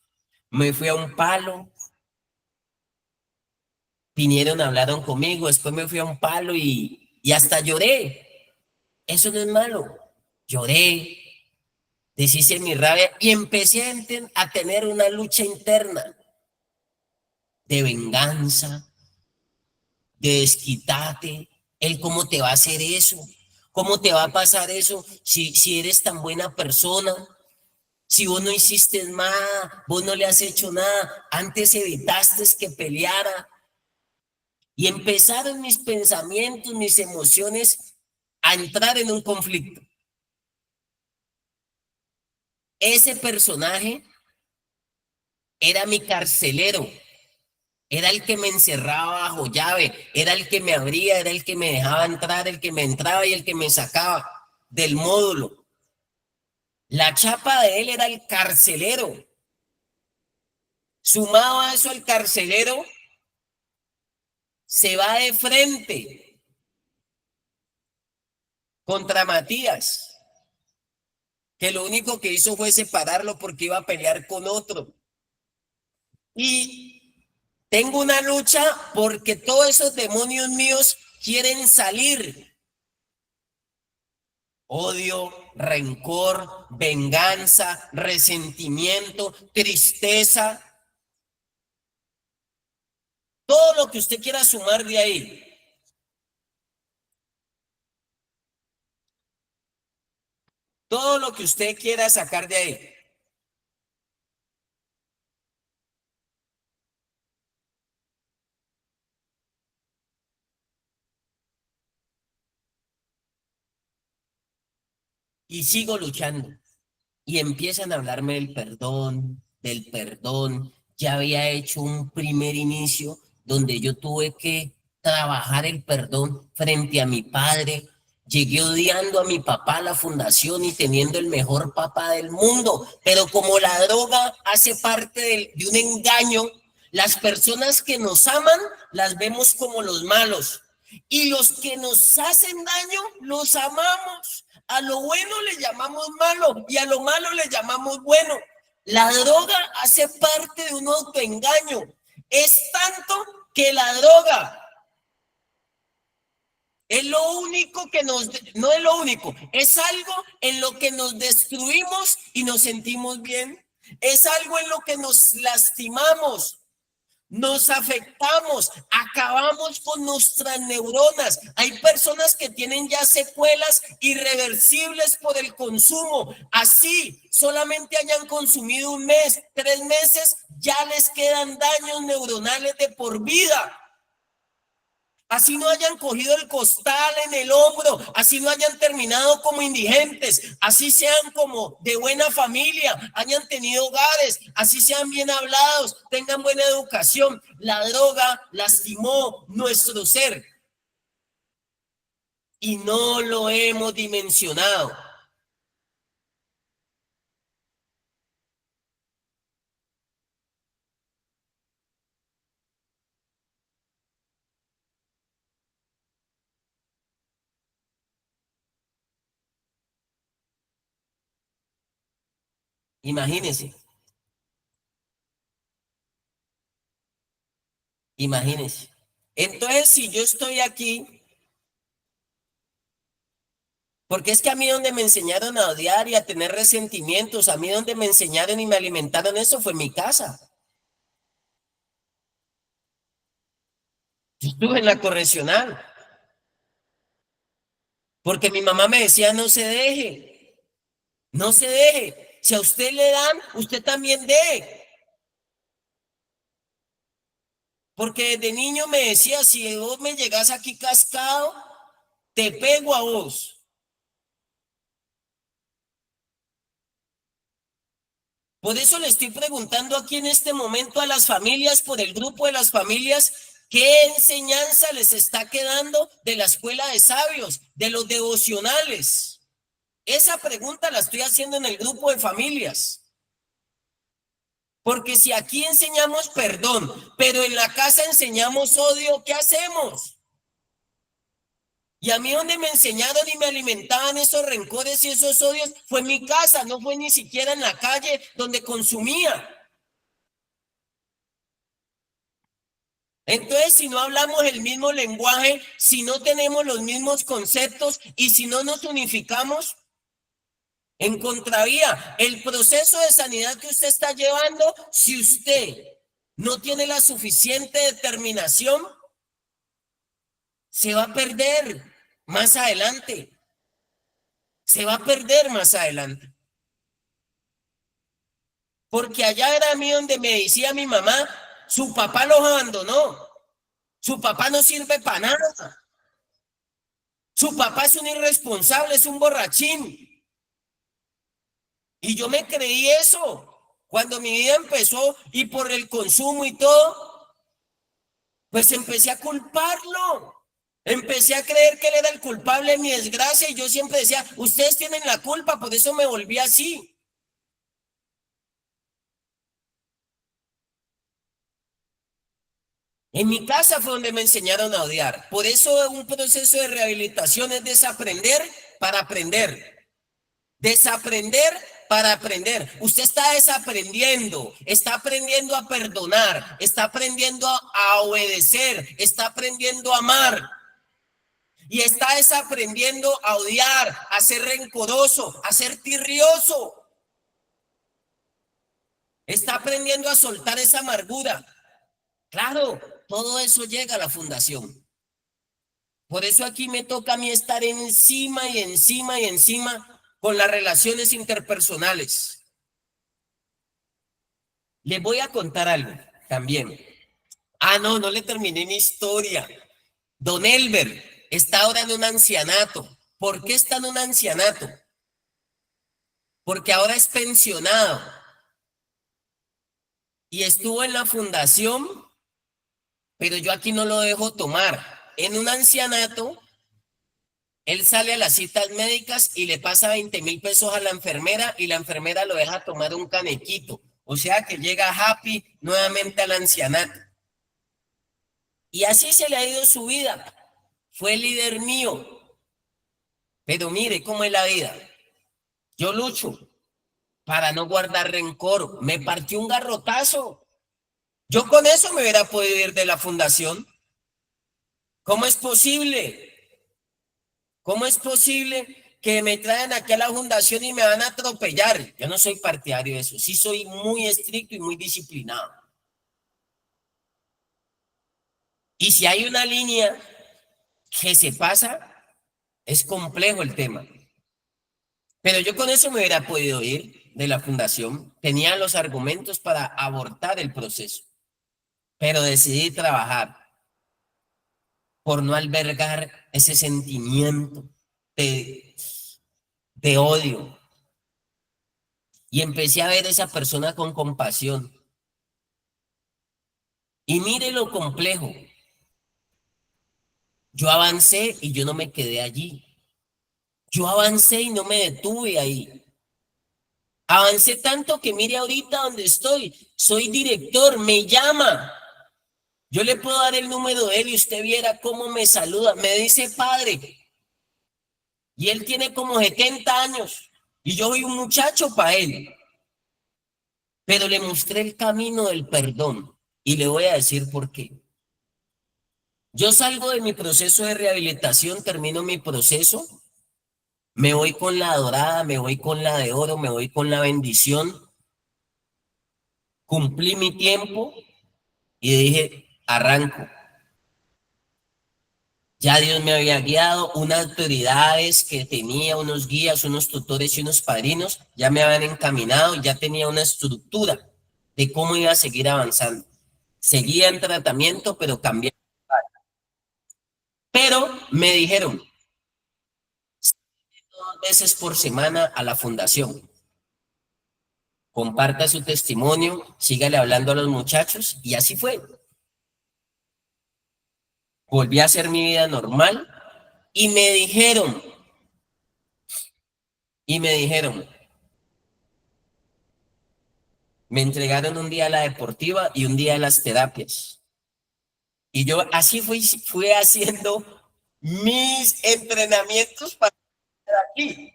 Me fui a un palo, vinieron, hablaron conmigo, después me fui a un palo y hasta lloré. Eso no es malo. Lloré, deshice mi rabia y empecé a tener una lucha interna de venganza, de desquitarte. Él, ¿cómo te va a hacer eso? ¿Cómo te va a pasar eso si eres tan buena persona? Si vos no hiciste nada, vos no le has hecho nada, antes evitaste que peleara. Y empezaron mis pensamientos, mis emociones a entrar en un conflicto. Ese personaje era mi carcelero, era el que me encerraba bajo llave, era el que me abría, era el que me dejaba entrar, el que me entraba y el que me sacaba del módulo. La chapa de él era el carcelero. Sumado a eso, el carcelero se va de frente contra Matías, que lo único que hizo fue separarlo porque iba a pelear con otro. Y tengo una lucha porque todos esos demonios míos quieren salir. Odio, rencor, venganza, resentimiento, tristeza. Todo lo que usted quiera sumar de ahí. Todo lo que usted quiera sacar de ahí. Y sigo luchando. Y empiezan a hablarme del perdón, del perdón. Ya había hecho un primer inicio donde yo tuve que trabajar el perdón frente a mi padre. Llegué odiando a mi papá a la fundación y teniendo el mejor papá del mundo. Pero como la droga hace parte de un engaño, las personas que nos aman las vemos como los malos. Y los que nos hacen daño los amamos. A lo bueno le llamamos malo y a lo malo le llamamos bueno. La droga hace parte de un autoengaño. Es tanto que la droga es lo único que no es lo único, es algo en lo que nos destruimos y nos sentimos bien. Es algo en lo que nos lastimamos. Nos afectamos, acabamos con nuestras neuronas. Hay personas que tienen ya secuelas irreversibles por el consumo. Así, solamente hayan consumido un mes, 3 meses, ya les quedan daños neuronales de por vida. Así no hayan cogido el costal en el hombro, así no hayan terminado como indigentes, así sean como de buena familia, hayan tenido hogares, así sean bien hablados, tengan buena educación. La droga lastimó nuestro ser y no lo hemos dimensionado. Imagínense, imagínense. Entonces, si yo estoy aquí, porque es que a mí donde me enseñaron a odiar y a tener resentimientos, a mí donde me enseñaron y me alimentaron eso fue mi casa. estuve en la correccional. Porque mi mamá me decía, no se deje, no se deje. Si a usted le dan, usted también dé. Porque desde niño me decía, si vos me llegás aquí cascado, te pego a vos. Por eso le estoy preguntando aquí en este momento a las familias, por el grupo de las familias, ¿qué enseñanza les está quedando de la escuela de sabios, de los devocionales? Esa pregunta la estoy haciendo en el grupo de familias. Porque si aquí enseñamos perdón, pero en la casa enseñamos odio, ¿qué hacemos? Y a mí donde me enseñaron y me alimentaban esos rencores y esos odios fue en mi casa, no fue ni siquiera en la calle donde consumía. Entonces, si no hablamos el mismo lenguaje, si no tenemos los mismos conceptos y si no nos unificamos, en contravía, el proceso de sanidad que usted está llevando, si usted no tiene la suficiente determinación, se va a perder más adelante. Se va a perder más adelante. Porque allá era a mí donde me decía mi mamá, su papá los abandonó. Su papá no sirve para nada. Su papá es un irresponsable, es un borrachín. Y yo me creí eso. Cuando mi vida empezó y por el consumo y todo, pues empecé a culparlo. Empecé a creer que él era el culpable de mi desgracia y yo siempre decía, ustedes tienen la culpa, por eso me volví así. En mi casa fue donde me enseñaron a odiar. Por eso un proceso de rehabilitación es desaprender para aprender. Desaprender para aprender. Usted está aprendiendo a perdonar, está aprendiendo a obedecer, está aprendiendo a amar. Y está desaprendiendo a odiar, a ser rencoroso, a ser tirrioso. Está aprendiendo a soltar esa amargura. Claro, todo eso llega a la fundación. Por eso aquí me toca a mí estar encima y encima y encima con las relaciones interpersonales. Les voy a contar algo también. No le terminé mi historia. Don Elber está ahora en un ancianato. ¿Por qué está en un ancianato? Porque ahora es pensionado. Y estuvo en la fundación, pero yo aquí no lo dejo tomar. En un ancianato, él sale a las citas médicas y le pasa 20,000 pesos a la enfermera y la enfermera lo deja tomar un canequito. O sea que llega happy nuevamente al ancianato. Y así se le ha ido su vida. Fue líder mío. Pero mire cómo es la vida. Yo lucho para no guardar rencor. Me partió un garrotazo. Yo con eso me hubiera podido ir de la fundación. ¿Cómo es posible? ¿Cómo es posible que me traen aquí a la fundación y me van a atropellar? Yo no soy partidario de eso. Sí soy muy estricto y muy disciplinado. Y si hay una línea que se pasa, es complejo el tema. Pero yo con eso me hubiera podido ir de la fundación. Tenía los argumentos para abortar el proceso. Pero decidí trabajar por no albergar ese sentimiento de odio. Y empecé a ver a esa persona con compasión. Y mire lo complejo. Yo avancé y yo no me quedé allí. Yo avancé y no me detuve ahí. Avancé tanto que mire ahorita donde estoy. Soy director, me llama. Yo le puedo dar el número de él y usted viera cómo me saluda. Me dice padre. Y él tiene como 70 años. Y yo soy un muchacho para él. Pero le mostré el camino del perdón. Y le voy a decir por qué. Yo salgo de mi proceso de rehabilitación, termino mi proceso. Me voy con la dorada, me voy con la de oro, me voy con la bendición. Cumplí mi tiempo y dije, arranco. Ya Dios me había guiado, unas autoridades que tenía, unos guías, unos tutores y unos padrinos, ya me habían encaminado, ya tenía una estructura de cómo iba a seguir avanzando. Seguía en tratamiento, pero cambié. Pero me dijeron 2 veces por semana a la fundación. Comparta su testimonio, sígale hablando a los muchachos, y así fue. Volví a hacer mi vida normal y me dijeron, me entregaron un día a la deportiva y un día a las terapias. Y yo así fui haciendo mis entrenamientos para estar aquí.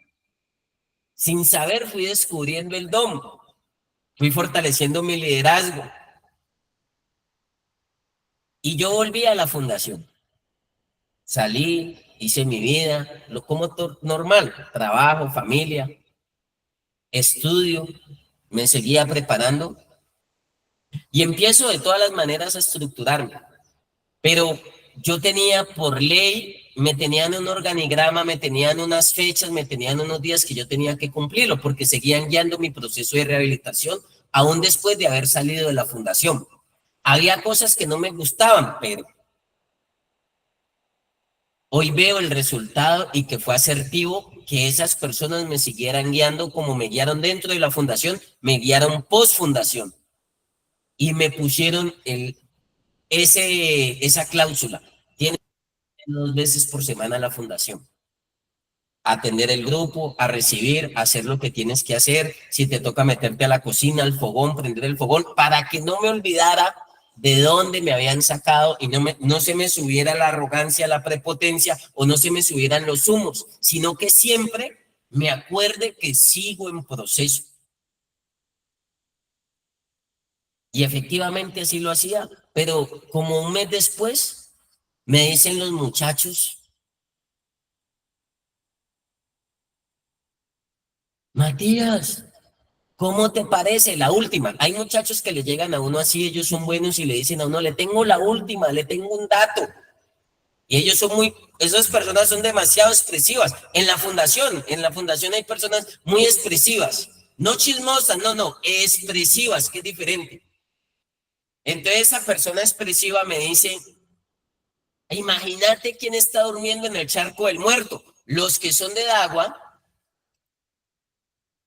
Sin saber fui descubriendo el don, fui fortaleciendo mi liderazgo. Y yo volví a la fundación. Salí, hice mi vida, lo como normal, trabajo, familia, estudio, me seguía preparando y empiezo de todas las maneras a estructurarme. Pero yo tenía por ley, me tenían un organigrama, me tenían unas fechas, me tenían unos días que yo tenía que cumplirlo porque seguían guiando mi proceso de rehabilitación aún después de haber salido de la fundación. Había cosas que no me gustaban, pero hoy veo el resultado y que fue asertivo que esas personas me siguieran guiando como me guiaron dentro de la fundación, me guiaron post fundación y me pusieron esa cláusula. Tienes 2 veces por semana a la fundación. Atender el grupo, a recibir, a hacer lo que tienes que hacer. Si te toca meterte a la cocina, al fogón, prender el fogón, para que no me olvidara de dónde me habían sacado y no se me subiera la arrogancia, la prepotencia o no se me subieran los humos, sino que siempre me acuerde que sigo en proceso. Y efectivamente así lo hacía, pero como un mes después me dicen los muchachos, Matías, ¿cómo te parece la última? Hay muchachos que le llegan a uno así, ellos son buenos y le dicen a uno, le tengo la última, le tengo un dato. Y ellos son esas personas son demasiado expresivas. En la fundación hay personas muy expresivas. No chismosas, no, expresivas, que es diferente. Entonces esa persona expresiva me dice, imagínate quién está durmiendo en el charco del muerto. Los que son de Dagua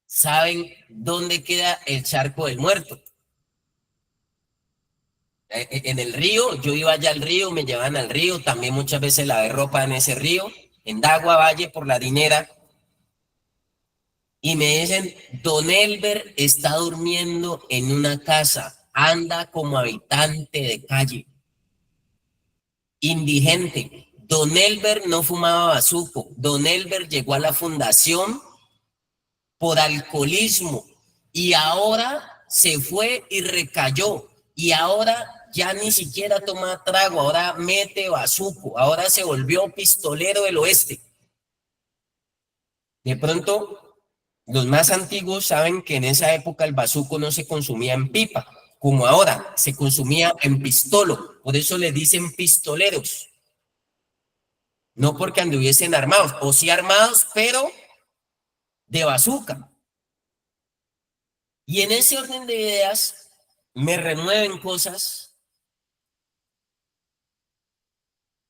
saben dónde queda el charco del muerto. En el río, yo iba allá al río, me llevaban al río, también muchas veces lavé ropa en ese río, en Dagua Valle por la Dinera, y me dicen, Don Elber está durmiendo en una casa, anda como habitante de calle, indigente. Don Elber no fumaba bazuco, Don Elber llegó a la fundación por alcoholismo y ahora se fue y recayó y ahora ya ni siquiera toma trago, ahora mete bazuco, ahora se volvió pistolero del oeste. De pronto, los más antiguos saben que en esa época el bazuco no se consumía en pipa, como ahora, se consumía en pistolo, por eso le dicen pistoleros. No porque anduviesen armados, o sí armados, pero de bazuca. Y en ese orden de ideas me remueven cosas,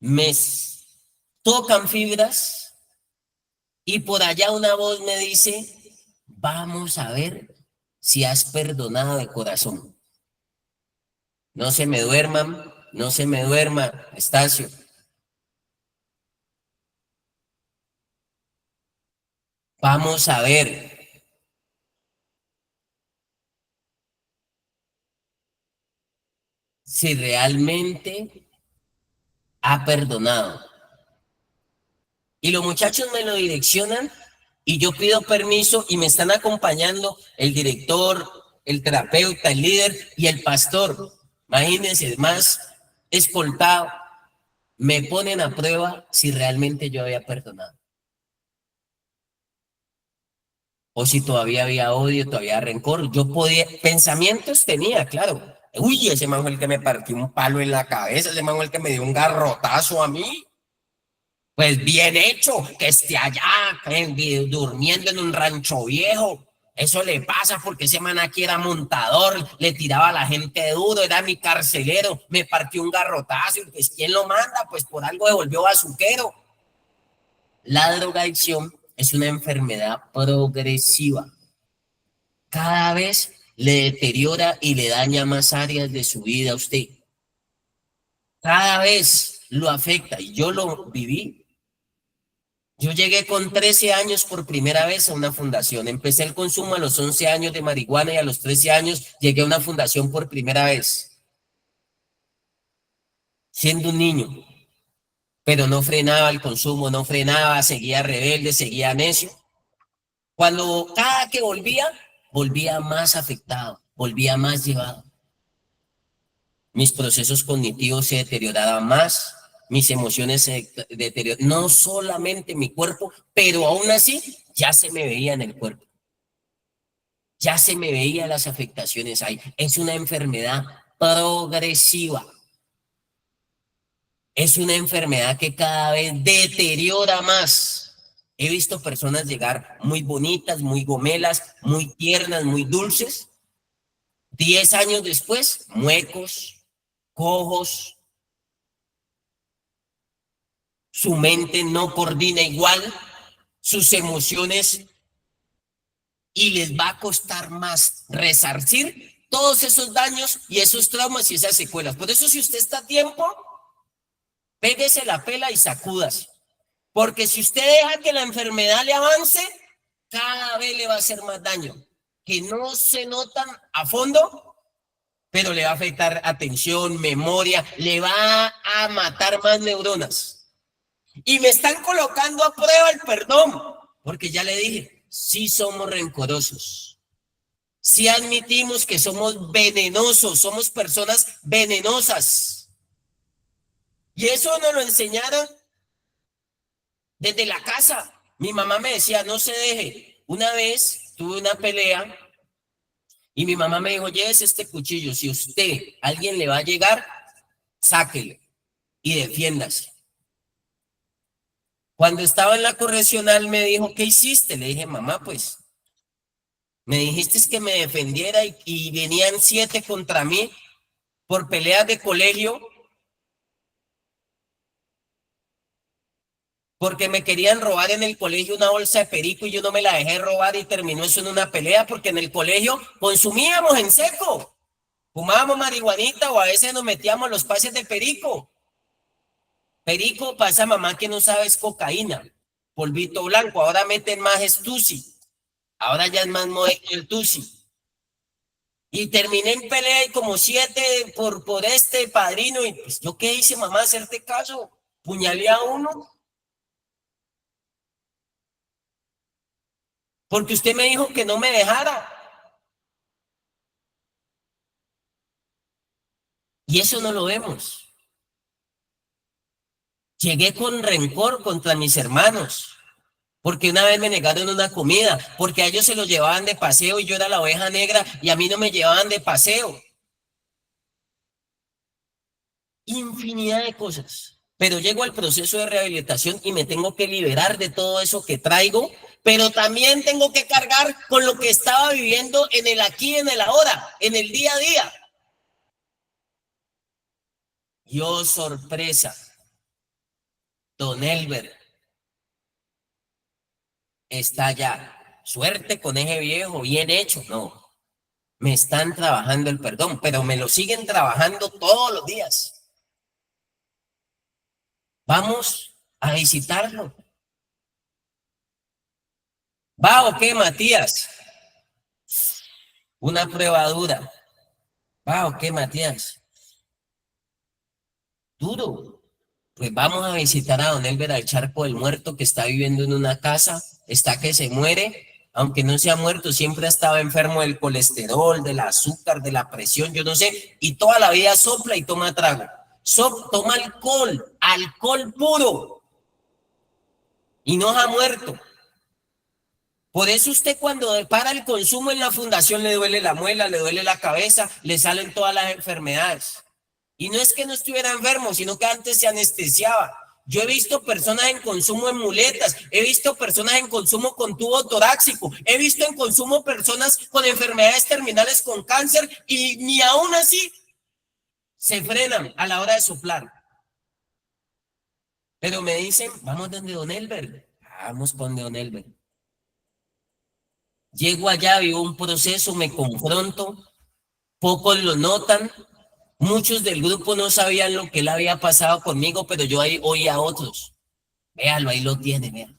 me tocan fibras y por allá una voz me dice, vamos a ver si has perdonado de corazón. No se me duerman, no se me duerma, Estacio. Vamos a ver. Si realmente ha perdonado. Y los muchachos me lo direccionan y yo pido permiso y me están acompañando el director, el terapeuta, el líder y el pastor. Imagínense, más escoltado. Me ponen a prueba si realmente yo había perdonado. O si todavía había odio, todavía rencor. Yo podía, pensamientos tenía, claro. Uy, ese man fue el que me partió un palo en la cabeza, ese man fue el que me dio un garrotazo a mí. Pues bien hecho, que esté allá durmiendo en un rancho viejo. Eso le pasa porque ese man aquí era montador, le tiraba a la gente duro, era mi carcelero, me partió un garrotazo y pues ¿quién lo manda? Pues por algo devolvió bazuquero. La drogadicción es una enfermedad progresiva. Cada vez le deteriora y le daña más áreas de su vida a usted. Cada vez lo afecta y yo lo viví. Yo llegué con 13 años por primera vez a una fundación. Empecé el consumo a los 11 años de marihuana y a los 13 años llegué a una fundación por primera vez, siendo un niño. Pero no frenaba el consumo, no frenaba, seguía rebelde, seguía necio. Cuando cada que volvía más afectado, volvía más llevado. Mis procesos cognitivos se deterioraban más, mis emociones se deterioraban, no solamente mi cuerpo, pero aún así ya se me veía en el cuerpo. Ya se me veían las afectaciones ahí. Es una enfermedad progresiva. Es una enfermedad que cada vez deteriora más. He visto personas llegar muy bonitas, muy gomelas, muy tiernas, muy dulces. 10 años después, muecos, cojos. Su mente no coordina igual, sus emociones, y les va a costar más resarcir todos esos daños y esos traumas y esas secuelas. Por eso, si usted está a tiempo, péguese la pela y sacúdase. Porque si usted deja que la enfermedad le avance, cada vez le va a hacer más daño, que no se notan a fondo, pero le va a afectar atención, memoria, le va a matar más neuronas. Y me están colocando a prueba el perdón, porque ya le dije, sí somos rencorosos, sí admitimos que somos venenosos, somos personas venenosas. Y eso nos lo enseñaron desde la casa. Mi mamá me decía, no se deje. Una vez tuve una pelea y mi mamá me dijo, llévese este cuchillo, si alguien le va a llegar, sáquelo y defiéndase. Cuando estaba en la correccional me dijo, ¿qué hiciste? Le dije, mamá, pues, me dijiste que me defendiera y venían 7 contra mí por peleas de colegio, porque me querían robar en el colegio una bolsa de perico y yo no me la dejé robar y terminó eso en una pelea porque en el colegio consumíamos en seco, fumábamos marihuanita o a veces nos metíamos los pases de perico. Perico para esa mamá que no sabe es cocaína, polvito blanco, ahora meten más estusi, ahora ya es más moderno el tusi. Y terminé en pelea y como 7 por este padrino y pues yo qué hice mamá, hacerte caso, puñalé a uno. Porque usted me dijo que no me dejara. Y eso no lo vemos. Llegué con rencor contra mis hermanos, porque una vez me negaron una comida, porque a ellos se los llevaban de paseo y yo era la oveja negra y a mí no me llevaban de paseo. Infinidad de cosas. Pero llego al proceso de rehabilitación y me tengo que liberar de todo eso que traigo, pero también tengo que cargar con lo que estaba viviendo en el aquí, en el ahora, en el día a día. Y oh, sorpresa, don Elber está allá. Suerte con ese viejo, bien hecho. No, me están trabajando el perdón, pero me lo siguen trabajando todos los días. Vamos a visitarlo. ¿Va o qué, Matías? Una prueba dura. ¿Va o qué, Matías? Duro. Pues vamos a visitar a don Elber al Charco del Muerto, que está viviendo en una casa, está que se muere, aunque no se ha muerto, siempre ha estado enfermo del colesterol, del azúcar, de la presión, yo no sé, y toda la vida sopla y toma trago. Toma alcohol puro, y no ha muerto. Por eso usted cuando para el consumo en la fundación le duele la muela, le duele la cabeza, le salen todas las enfermedades. Y no es que no estuviera enfermo, sino que antes se anestesiaba. Yo he visto personas en consumo en muletas, he visto personas en consumo con tubo torácico, he visto en consumo personas con enfermedades terminales con cáncer y ni aún así se frenan a la hora de soplar. Pero me dicen, vamos donde don Elber. Vamos con don Elber. Llego allá, vivo un proceso, me confronto, pocos lo notan, muchos del grupo no sabían lo que le había pasado conmigo, pero yo ahí oí a otros. Véalo, ahí lo tiene, vea.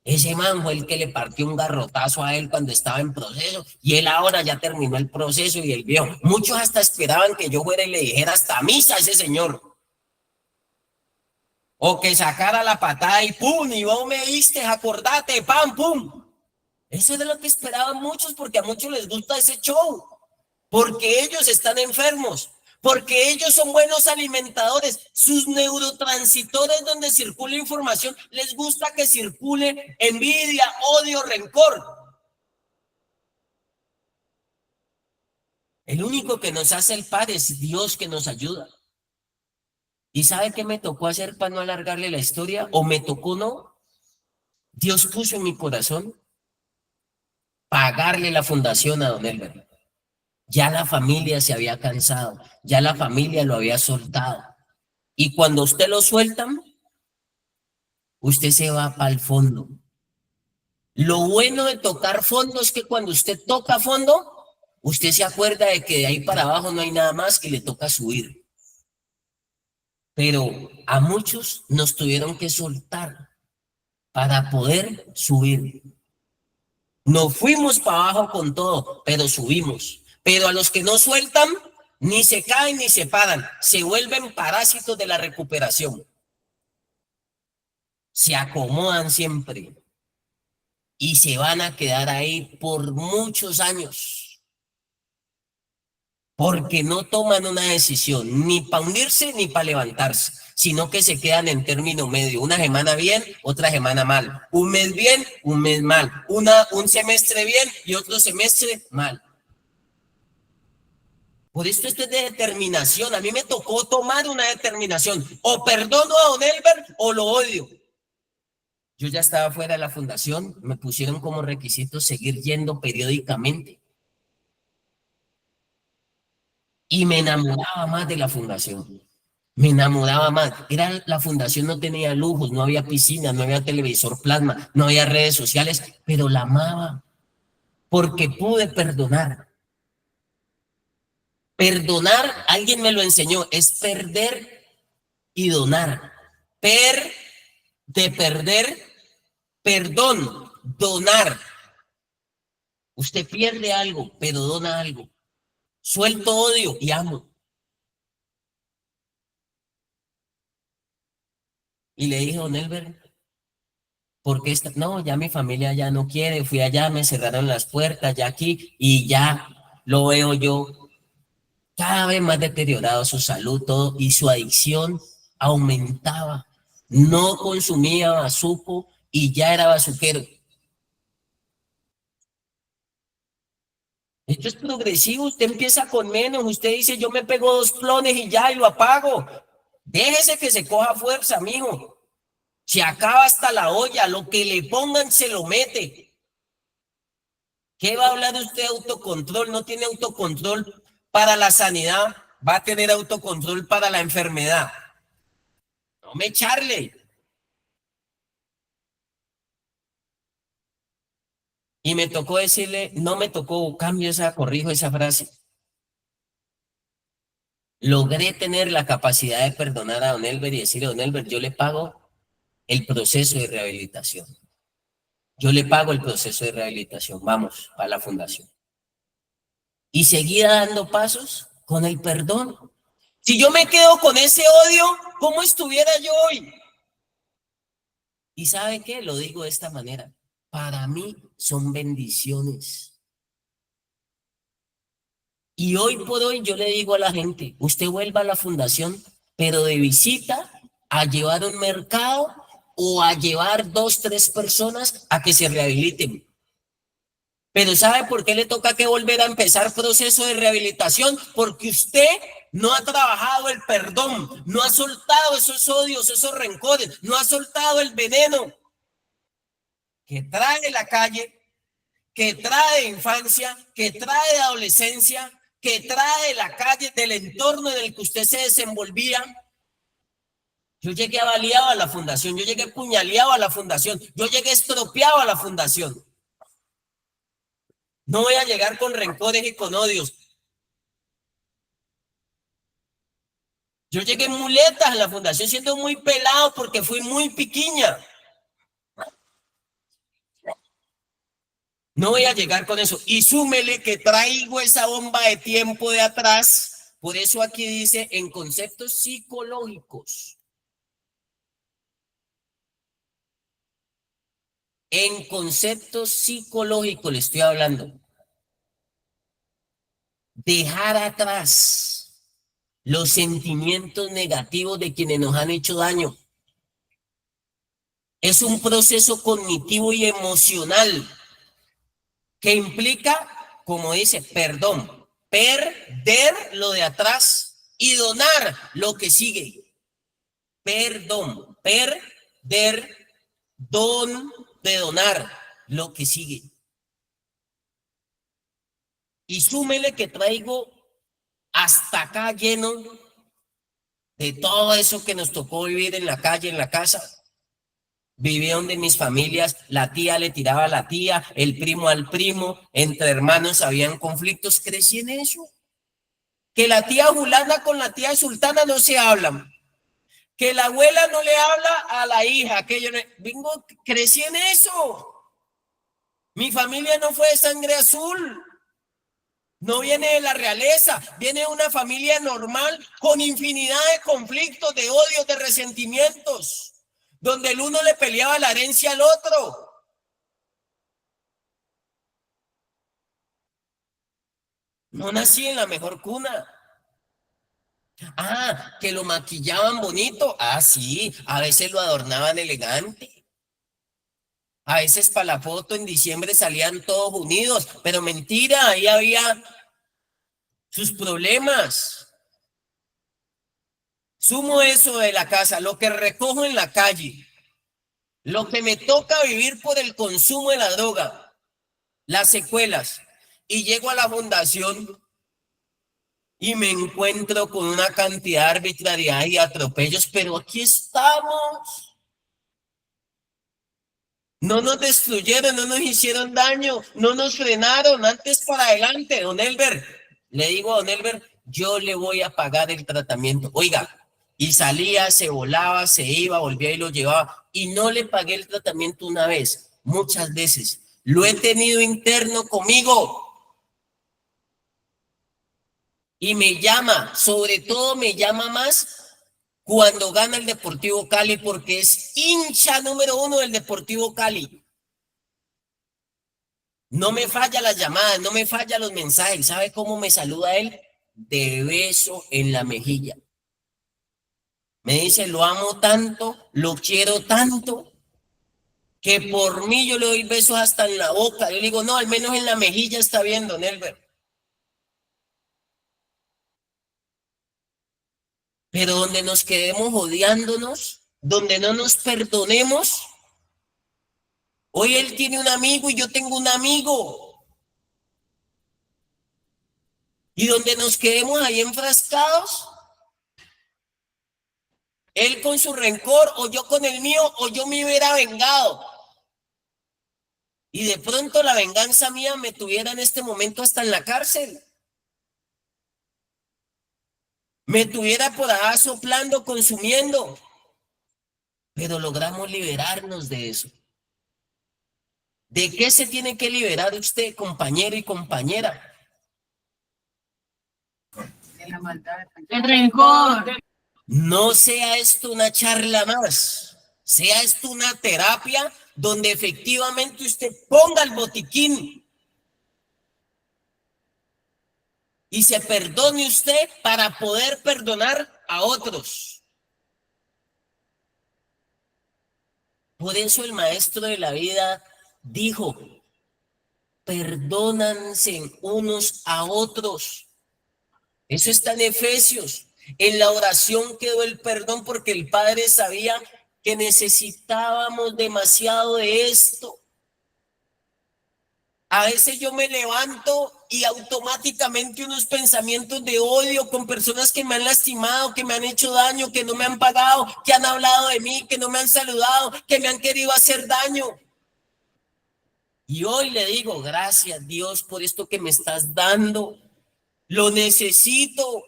Ese man fue el que le partió un garrotazo a él cuando estaba en proceso y él ahora ya terminó el proceso y el viejo. Muchos hasta esperaban que yo fuera y le dijera hasta misa a ese señor. O que sacara la patada y pum, y vos me diste, acordate, pam, pum. Eso es de lo que esperaban muchos porque a muchos les gusta ese show. Porque ellos están enfermos. Porque ellos son buenos alimentadores. Sus neurotransitores donde circula información, les gusta que circule envidia, odio, rencor. El único que nos hace el par es Dios que nos ayuda. ¿Y sabe qué me tocó hacer para no alargarle la historia? ¿O me tocó no? Dios puso en mi corazón pagarle la fundación a don Elber. Ya la familia se había cansado, ya la familia lo había soltado. Y cuando usted lo sueltan, usted se va para el fondo. Lo bueno de tocar fondo es que cuando usted toca fondo, usted se acuerda de que de ahí para abajo no hay nada más y le toca subir. Pero a muchos nos tuvieron que soltar para poder subir. Nos fuimos para abajo con todo, pero subimos. Pero a los que no sueltan, ni se caen ni se paran, se vuelven parásitos de la recuperación. Se acomodan siempre y se van a quedar ahí por muchos años. Porque no toman una decisión ni para hundirse ni para levantarse, sino que se quedan en término medio. Una semana bien, otra semana mal. Un mes bien, un mes mal. Un semestre bien y otro semestre mal. Por esto es de determinación. A mí me tocó tomar una determinación. O perdono a don Elber o lo odio. Yo ya estaba fuera de la fundación. Me pusieron como requisito seguir yendo periódicamente. Y me enamoraba más de la fundación. Me enamoraba más. La fundación no tenía lujos, no había piscina, no había televisor plasma, no había redes sociales, pero la amaba porque pude perdonar. Perdonar, alguien me lo enseñó, es perder y donar. De perder, perdón, donar. Usted pierde algo, pero dona algo. Suelto odio y amo. Y le dije, don Elber, ¿por qué está? No, ya mi familia ya no quiere, fui allá, me cerraron las puertas, ya aquí, y ya lo veo yo cada vez más deteriorado su salud, todo, y su adicción aumentaba. No consumía bazuco y ya era bazuquero. Esto es progresivo, usted empieza con menos, usted dice, yo me pego 2 clones y ya, y lo apago. Déjese que se coja fuerza, mijo. Se acaba hasta la olla, lo que le pongan se lo mete. ¿Qué va a hablar usted de autocontrol? No tiene autocontrol para la sanidad, va a tener autocontrol para la enfermedad. No me echarle. Y me tocó decirle, no me tocó, corrijo esa frase. Logré tener la capacidad de perdonar a don Elber y decirle, don Elber, yo le pago el proceso de rehabilitación. Yo le pago el proceso de rehabilitación, vamos, a la fundación. Y seguía dando pasos con el perdón. Si yo me quedo con ese odio, ¿cómo estuviera yo hoy? ¿Y sabe qué? Lo digo de esta manera. Para mí son bendiciones. Y hoy por hoy yo le digo a la gente, usted vuelva a la fundación, pero de visita a llevar un mercado o a llevar 2, 3 personas a que se rehabiliten. Pero ¿sabe por qué le toca que volver a empezar proceso de rehabilitación? Porque usted no ha trabajado el perdón, no ha soltado esos odios, esos rencores, no ha soltado el veneno que trae la calle, que trae de infancia, que trae de adolescencia, que trae de la calle, del entorno en el que usted se desenvolvía. Yo llegué baleado a la fundación, yo llegué puñaleado a la fundación, yo llegué estropeado a la fundación. No voy a llegar con rencores y con odios. Yo llegué en muletas a la fundación siendo muy pelado porque fui muy piquiña. No voy a llegar con eso. Y súmele que traigo esa bomba de tiempo de atrás. Por eso aquí dice en conceptos psicológicos. En conceptos psicológicos le estoy hablando. Dejar atrás los sentimientos negativos de quienes nos han hecho daño. Es un proceso cognitivo y emocional que implica, como dice, perdón, perder lo de atrás y donar lo que sigue. Perdón, perder, de donar lo que sigue. Y súmele que traigo hasta acá lleno de todo eso que nos tocó vivir en la calle, en la casa. Viví donde mis familias, la tía le tiraba a la tía, el primo al primo, entre hermanos habían conflictos. Crecí en eso. Que la tía Julana con la tía Sultana no se hablan. Que la abuela no le habla a la hija. Que yo crecí en eso. Mi familia no fue de sangre azul. No viene de la realeza, viene de una familia normal con infinidad de conflictos, de odios, de resentimientos, donde el uno le peleaba la herencia al otro. No nací en la mejor cuna. Ah, que lo maquillaban bonito. Ah, sí, a veces lo adornaban elegante. A veces para la foto en diciembre salían todos unidos, pero mentira, ahí había sus problemas. Sumo eso de la casa, lo que recojo en la calle, lo que me toca vivir por el consumo de la droga, las secuelas, y llego a la fundación y me encuentro con una cantidad de arbitrariedad y atropellos, pero aquí estamos. No nos destruyeron, no nos hicieron daño, no nos frenaron, antes para adelante. Don Elber, le digo a don Elber, yo le voy a pagar el tratamiento. Oiga, y salía, se volaba, se iba, volvía y lo llevaba. Y no le pagué el tratamiento una vez, muchas veces. Lo he tenido interno conmigo. Y me llama, sobre todo me llama más cuando gana el Deportivo Cali, porque es hincha número 1 del Deportivo Cali. No me falla las llamadas, no me falla los mensajes. ¿Sabe cómo me saluda él? De beso en la mejilla. Me dice, lo amo tanto, lo quiero tanto, que por mí yo le doy besos hasta en la boca. Yo le digo, no, al menos en la mejilla está bien, don Elber. Pero donde nos quedemos odiándonos, donde no nos perdonemos, hoy él tiene un amigo y yo tengo un amigo. Y donde nos quedemos ahí enfrascados, él con su rencor o yo con el mío o yo me hubiera vengado. Y de pronto la venganza mía me tuviera en este momento hasta en la cárcel. Me tuviera por allá soplando, consumiendo. Pero logramos liberarnos de eso. ¿De qué se tiene que liberar usted, compañero y compañera? De la maldad. El rencor. No sea esto una charla más. Sea esto una terapia donde efectivamente usted ponga el botiquín y se perdone usted para poder perdonar a otros. Por eso el maestro de la vida dijo, perdónanse unos a otros. Eso está en Efesios. En la oración quedó el perdón porque el Padre sabía que necesitábamos demasiado de esto. A veces yo me levanto y automáticamente unos pensamientos de odio con personas que me han lastimado, que me han hecho daño, que no me han pagado, que han hablado de mí, que no me han saludado, que me han querido hacer daño. Y hoy le digo, gracias Dios por esto que me estás dando. Lo necesito.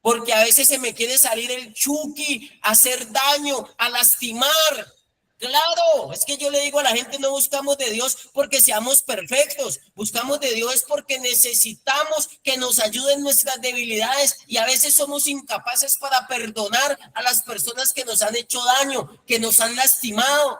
Porque a veces se me quiere salir el Chucky, a hacer daño, a lastimar. Claro, es que yo le digo a la gente, no buscamos de Dios porque seamos perfectos, buscamos de Dios porque necesitamos que nos ayuden nuestras debilidades y a veces somos incapaces para perdonar a las personas que nos han hecho daño, que nos han lastimado.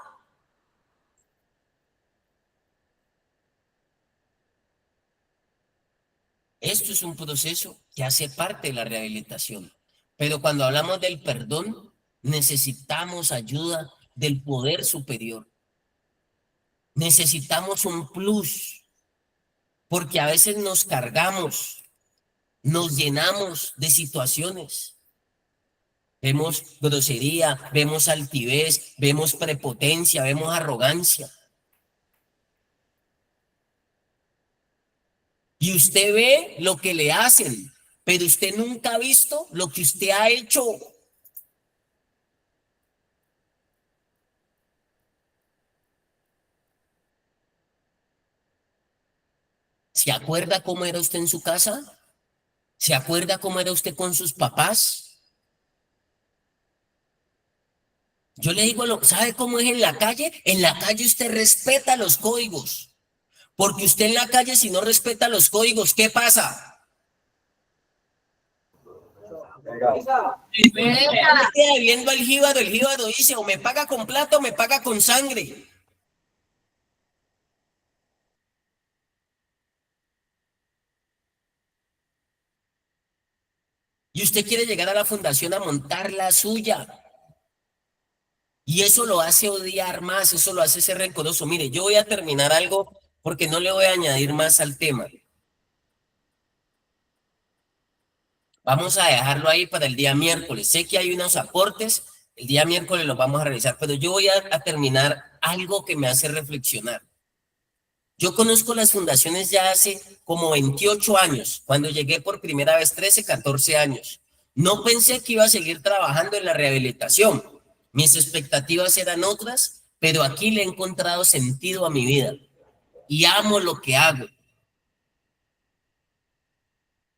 Esto es un proceso que hace parte de la rehabilitación, pero cuando hablamos del perdón, necesitamos ayuda del poder superior. Necesitamos un plus, porque a veces nos cargamos, nos llenamos de situaciones. Vemos grosería, vemos altivez, vemos prepotencia, vemos arrogancia. Y usted ve lo que le hacen, pero usted nunca ha visto lo que usted ha hecho. ¿Se acuerda cómo era usted en su casa? ¿Se acuerda cómo era usted con sus papás? Yo le digo, ¿sabe cómo es en la calle? En la calle usted respeta los códigos. Porque usted en la calle, si no respeta los códigos, ¿qué pasa? Queda viendo al jíbaro, el jíbaro dice, o me paga con plata o me paga con sangre. Y usted quiere llegar a la fundación a montar la suya. Y eso lo hace odiar más, eso lo hace ser rencoroso. Mire, yo voy a terminar algo porque no le voy a añadir más al tema. Vamos a dejarlo ahí para el día miércoles. Sé que hay unos aportes, el día miércoles los vamos a revisar, pero yo voy a terminar algo que me hace reflexionar. Yo conozco las fundaciones ya hace como 28 años, cuando llegué por primera vez, 13, 14 años. No pensé que iba a seguir trabajando en la rehabilitación. Mis expectativas eran otras, pero aquí le he encontrado sentido a mi vida y amo lo que hago.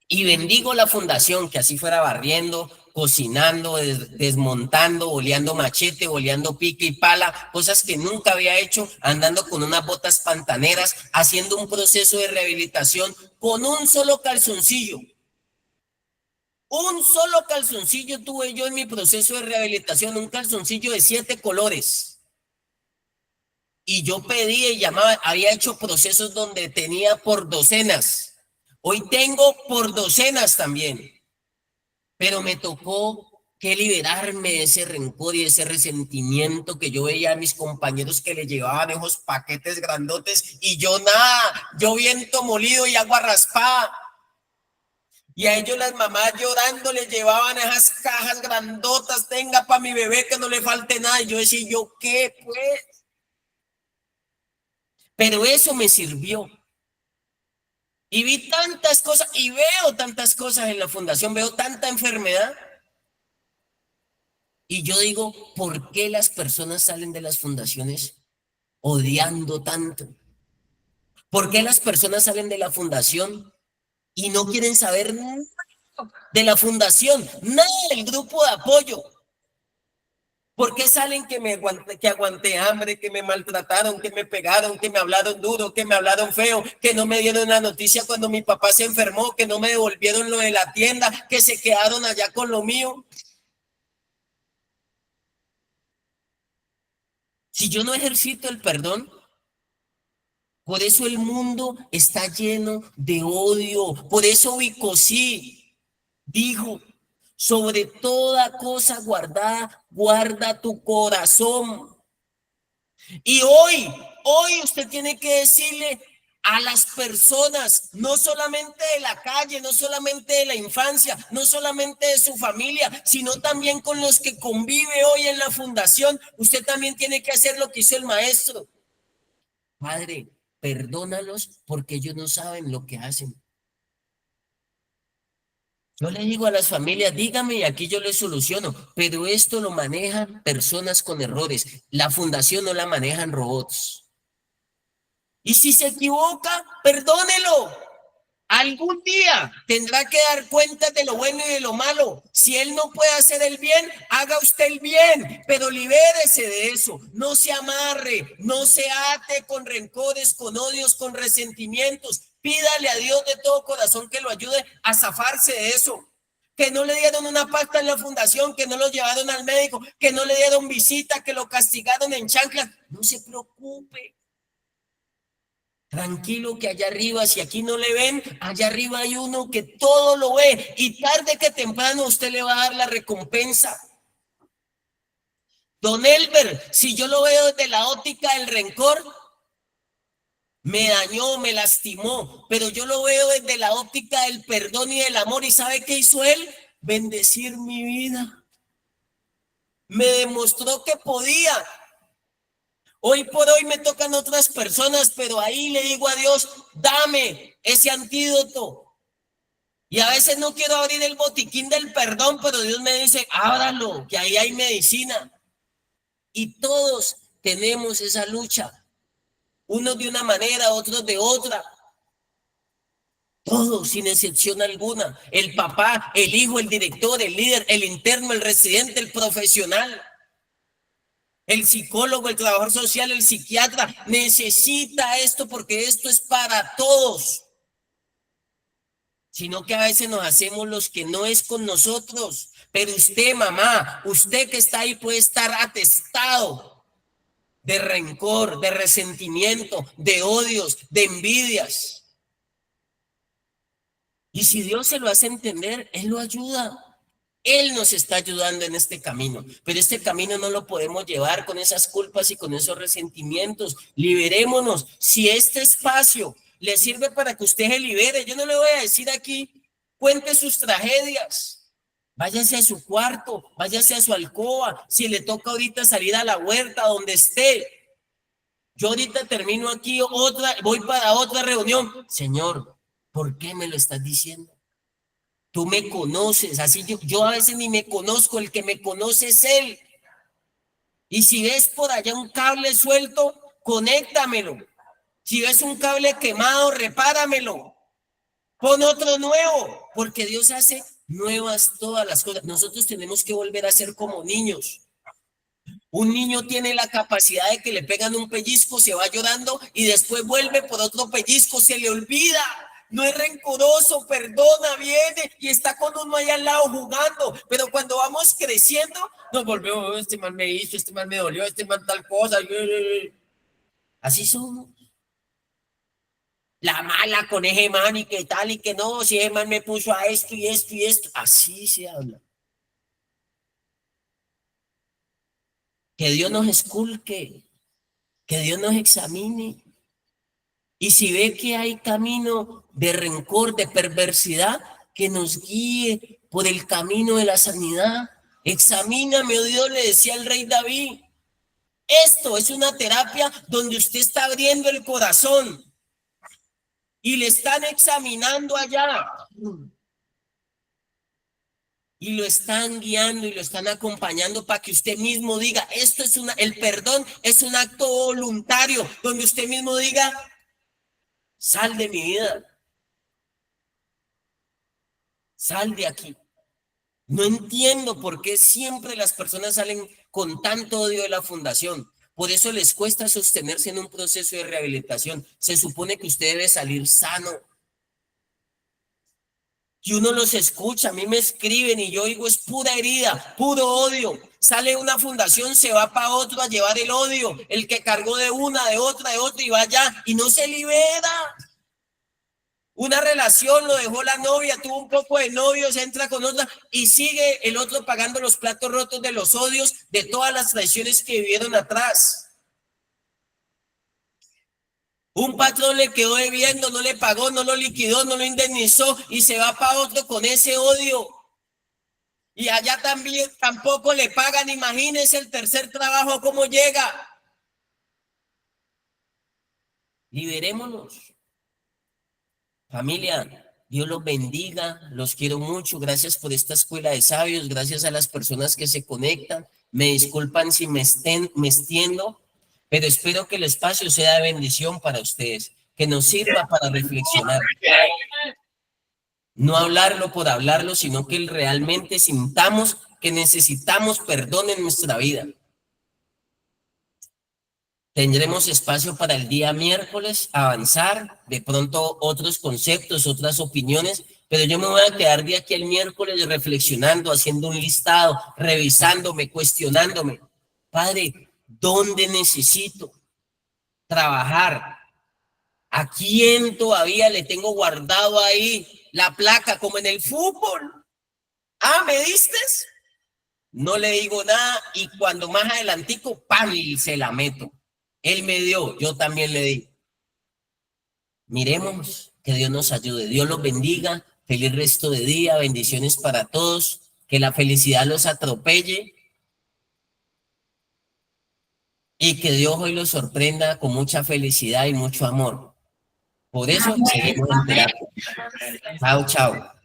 Y bendigo la fundación, que así fuera barriendo, cocinando, desmontando, boleando machete, boleando pique y pala, cosas que nunca había hecho, andando con unas botas pantaneras, haciendo un proceso de rehabilitación con un solo calzoncillo. Un solo calzoncillo tuve yo en mi proceso de rehabilitación, un calzoncillo de 7 colores. Y yo pedía y llamaba, había hecho procesos donde tenía por docenas. Hoy tengo por docenas también, pero me tocó que liberarme de ese rencor y de ese resentimiento que yo veía a mis compañeros que le llevaban esos paquetes grandotes y yo nada, yo viento molido y agua raspada. Y a ellos las mamás llorando les llevaban esas cajas grandotas, tenga para mi bebé que no le falte nada. Y yo decía, ¿yo qué pues? Pero eso me sirvió. Y vi tantas cosas y veo tantas cosas en la fundación, veo tanta enfermedad. Y yo digo, ¿por qué las personas salen de las fundaciones odiando tanto? ¿Por qué las personas salen de la fundación y no quieren saber nada de la fundación, nada del grupo de apoyo? ¿Por qué salen que aguanté hambre, que me maltrataron, que me pegaron, que me hablaron duro, que me hablaron feo, que no me dieron la noticia cuando mi papá se enfermó, que no me devolvieron lo de la tienda, que se quedaron allá con lo mío? Si yo no ejercito el perdón, por eso el mundo está lleno de odio. Por eso Vicosí dijo, sobre toda cosa guardada, guarda tu corazón. Y hoy usted tiene que decirle a las personas, no solamente de la calle, no solamente de la infancia, no solamente de su familia, sino también con los que convive hoy en la fundación. Usted también tiene que hacer lo que hizo el maestro. Padre, perdónalos porque ellos no saben lo que hacen. Yo le digo a las familias, dígame y aquí yo les soluciono, pero esto lo manejan personas con errores. La fundación no la manejan robots. Y si se equivoca, perdónelo. Algún día tendrá que dar cuenta de lo bueno y de lo malo. Si él no puede hacer el bien, haga usted el bien, pero libérese de eso. No se amarre, no se ate con rencores, con odios, con resentimientos. Pídale a Dios de todo corazón que lo ayude a zafarse de eso. Que no le dieron una pasta en la fundación, que no lo llevaron al médico, que no le dieron visita, que lo castigaron en chanclas. No se preocupe. Tranquilo que allá arriba, si aquí no le ven, allá arriba hay uno que todo lo ve y tarde que temprano usted le va a dar la recompensa. Don Elber, si yo lo veo desde la óptica del rencor, me dañó, me lastimó, pero yo lo veo desde la óptica del perdón y del amor. ¿Y sabe qué hizo él? Bendecir mi vida. Me demostró que podía. Hoy por hoy me tocan otras personas, pero ahí le digo a Dios, dame ese antídoto. Y a veces no quiero abrir el botiquín del perdón, pero Dios me dice, ábralo, que ahí hay medicina. Y todos tenemos esa lucha, unos de una manera, otros de otra. Todos, sin excepción alguna. El papá, el hijo, el director, el líder, el interno, el residente, el profesional. El psicólogo, el trabajador social, el psiquiatra necesita esto porque esto es para todos. Sino que a veces nos hacemos los que no es con nosotros. Pero usted, mamá, usted que está ahí puede estar atestado de rencor, de resentimiento, de odios, de envidias. Y si Dios se lo hace entender, Él lo ayuda. Él nos está ayudando en este camino, pero este camino no lo podemos llevar con esas culpas y con esos resentimientos. Liberémonos. Si este espacio le sirve para que usted se libere, yo no le voy a decir aquí, cuente sus tragedias. Váyase a su cuarto, váyase a su alcoba. Si le toca ahorita salir a la huerta, donde esté. Yo ahorita termino aquí voy para otra reunión. Señor, ¿por qué me lo estás diciendo? Tú me conoces, así yo a veces ni me conozco, el que me conoce es Él. Y si ves por allá un cable suelto, conéctamelo. Si ves un cable quemado, repáramelo. Pon otro nuevo, porque Dios hace nuevas todas las cosas. Nosotros tenemos que volver a ser como niños. Un niño tiene la capacidad de que le pegan un pellizco, se va llorando y después vuelve por otro pellizco, se le olvida. No es rencoroso, perdona, viene y está con uno ahí al lado jugando. Pero cuando vamos creciendo, nos volvemos, este man me hizo, este man me dolió, este man tal cosa. Así somos. La mala con ese man y que tal y que no, si ese man me puso a esto y esto y esto. Así se habla. Que Dios nos esculque, que Dios nos examine. Y si ve que hay camino de rencor, de perversidad, que nos guíe por el camino de la sanidad. Examíname, oh Dios, le decía el rey David. Esto es una terapia donde usted está abriendo el corazón y le están examinando allá. Y lo están guiando y lo están acompañando para que usted mismo diga, el perdón es un acto voluntario, donde usted mismo diga, sal de mi vida. Sal de aquí. No entiendo por qué siempre las personas salen con tanto odio de la fundación. Por eso les cuesta sostenerse en un proceso de rehabilitación. Se supone que usted debe salir sano. Y uno los escucha, a mí me escriben y yo digo, es pura herida, puro odio. Sale una fundación, se va para otro a llevar el odio, el que cargó de una, de otra y va allá y no se libera. Una relación, lo dejó la novia, tuvo un poco de novios, entra con otra y sigue el otro pagando los platos rotos de los odios, de todas las traiciones que vivieron atrás. Un patrón le quedó debiendo, no le pagó, no lo liquidó, no lo indemnizó y se va para otro con ese odio. Y allá también tampoco le pagan. Imagínense el tercer trabajo cómo llega. Liberémonos. Familia, Dios los bendiga, los quiero mucho. Gracias por esta escuela de sabios, gracias a las personas que se conectan. Me disculpan si me extiendo, pero espero que el espacio sea de bendición para ustedes, que nos sirva para reflexionar. No hablarlo por hablarlo, sino que realmente sintamos que necesitamos perdón en nuestra vida. Tendremos espacio para el día miércoles, avanzar, de pronto otros conceptos, otras opiniones, pero yo me voy a quedar de aquí el miércoles reflexionando, haciendo un listado, revisándome, cuestionándome. Padre, ¿dónde necesito trabajar? ¿A quién todavía le tengo guardado ahí la placa como en el fútbol? Ah, ¿me distes? No le digo nada y cuando más adelantico, ¡pam! Y se la meto. Él me dio, yo también le di. Miremos, que Dios nos ayude. Dios los bendiga. Feliz resto de día. Bendiciones para todos. Que la felicidad los atropelle. Y que Dios hoy los sorprenda con mucha felicidad y mucho amor. Por eso seguimos en terapia. Chao, chao.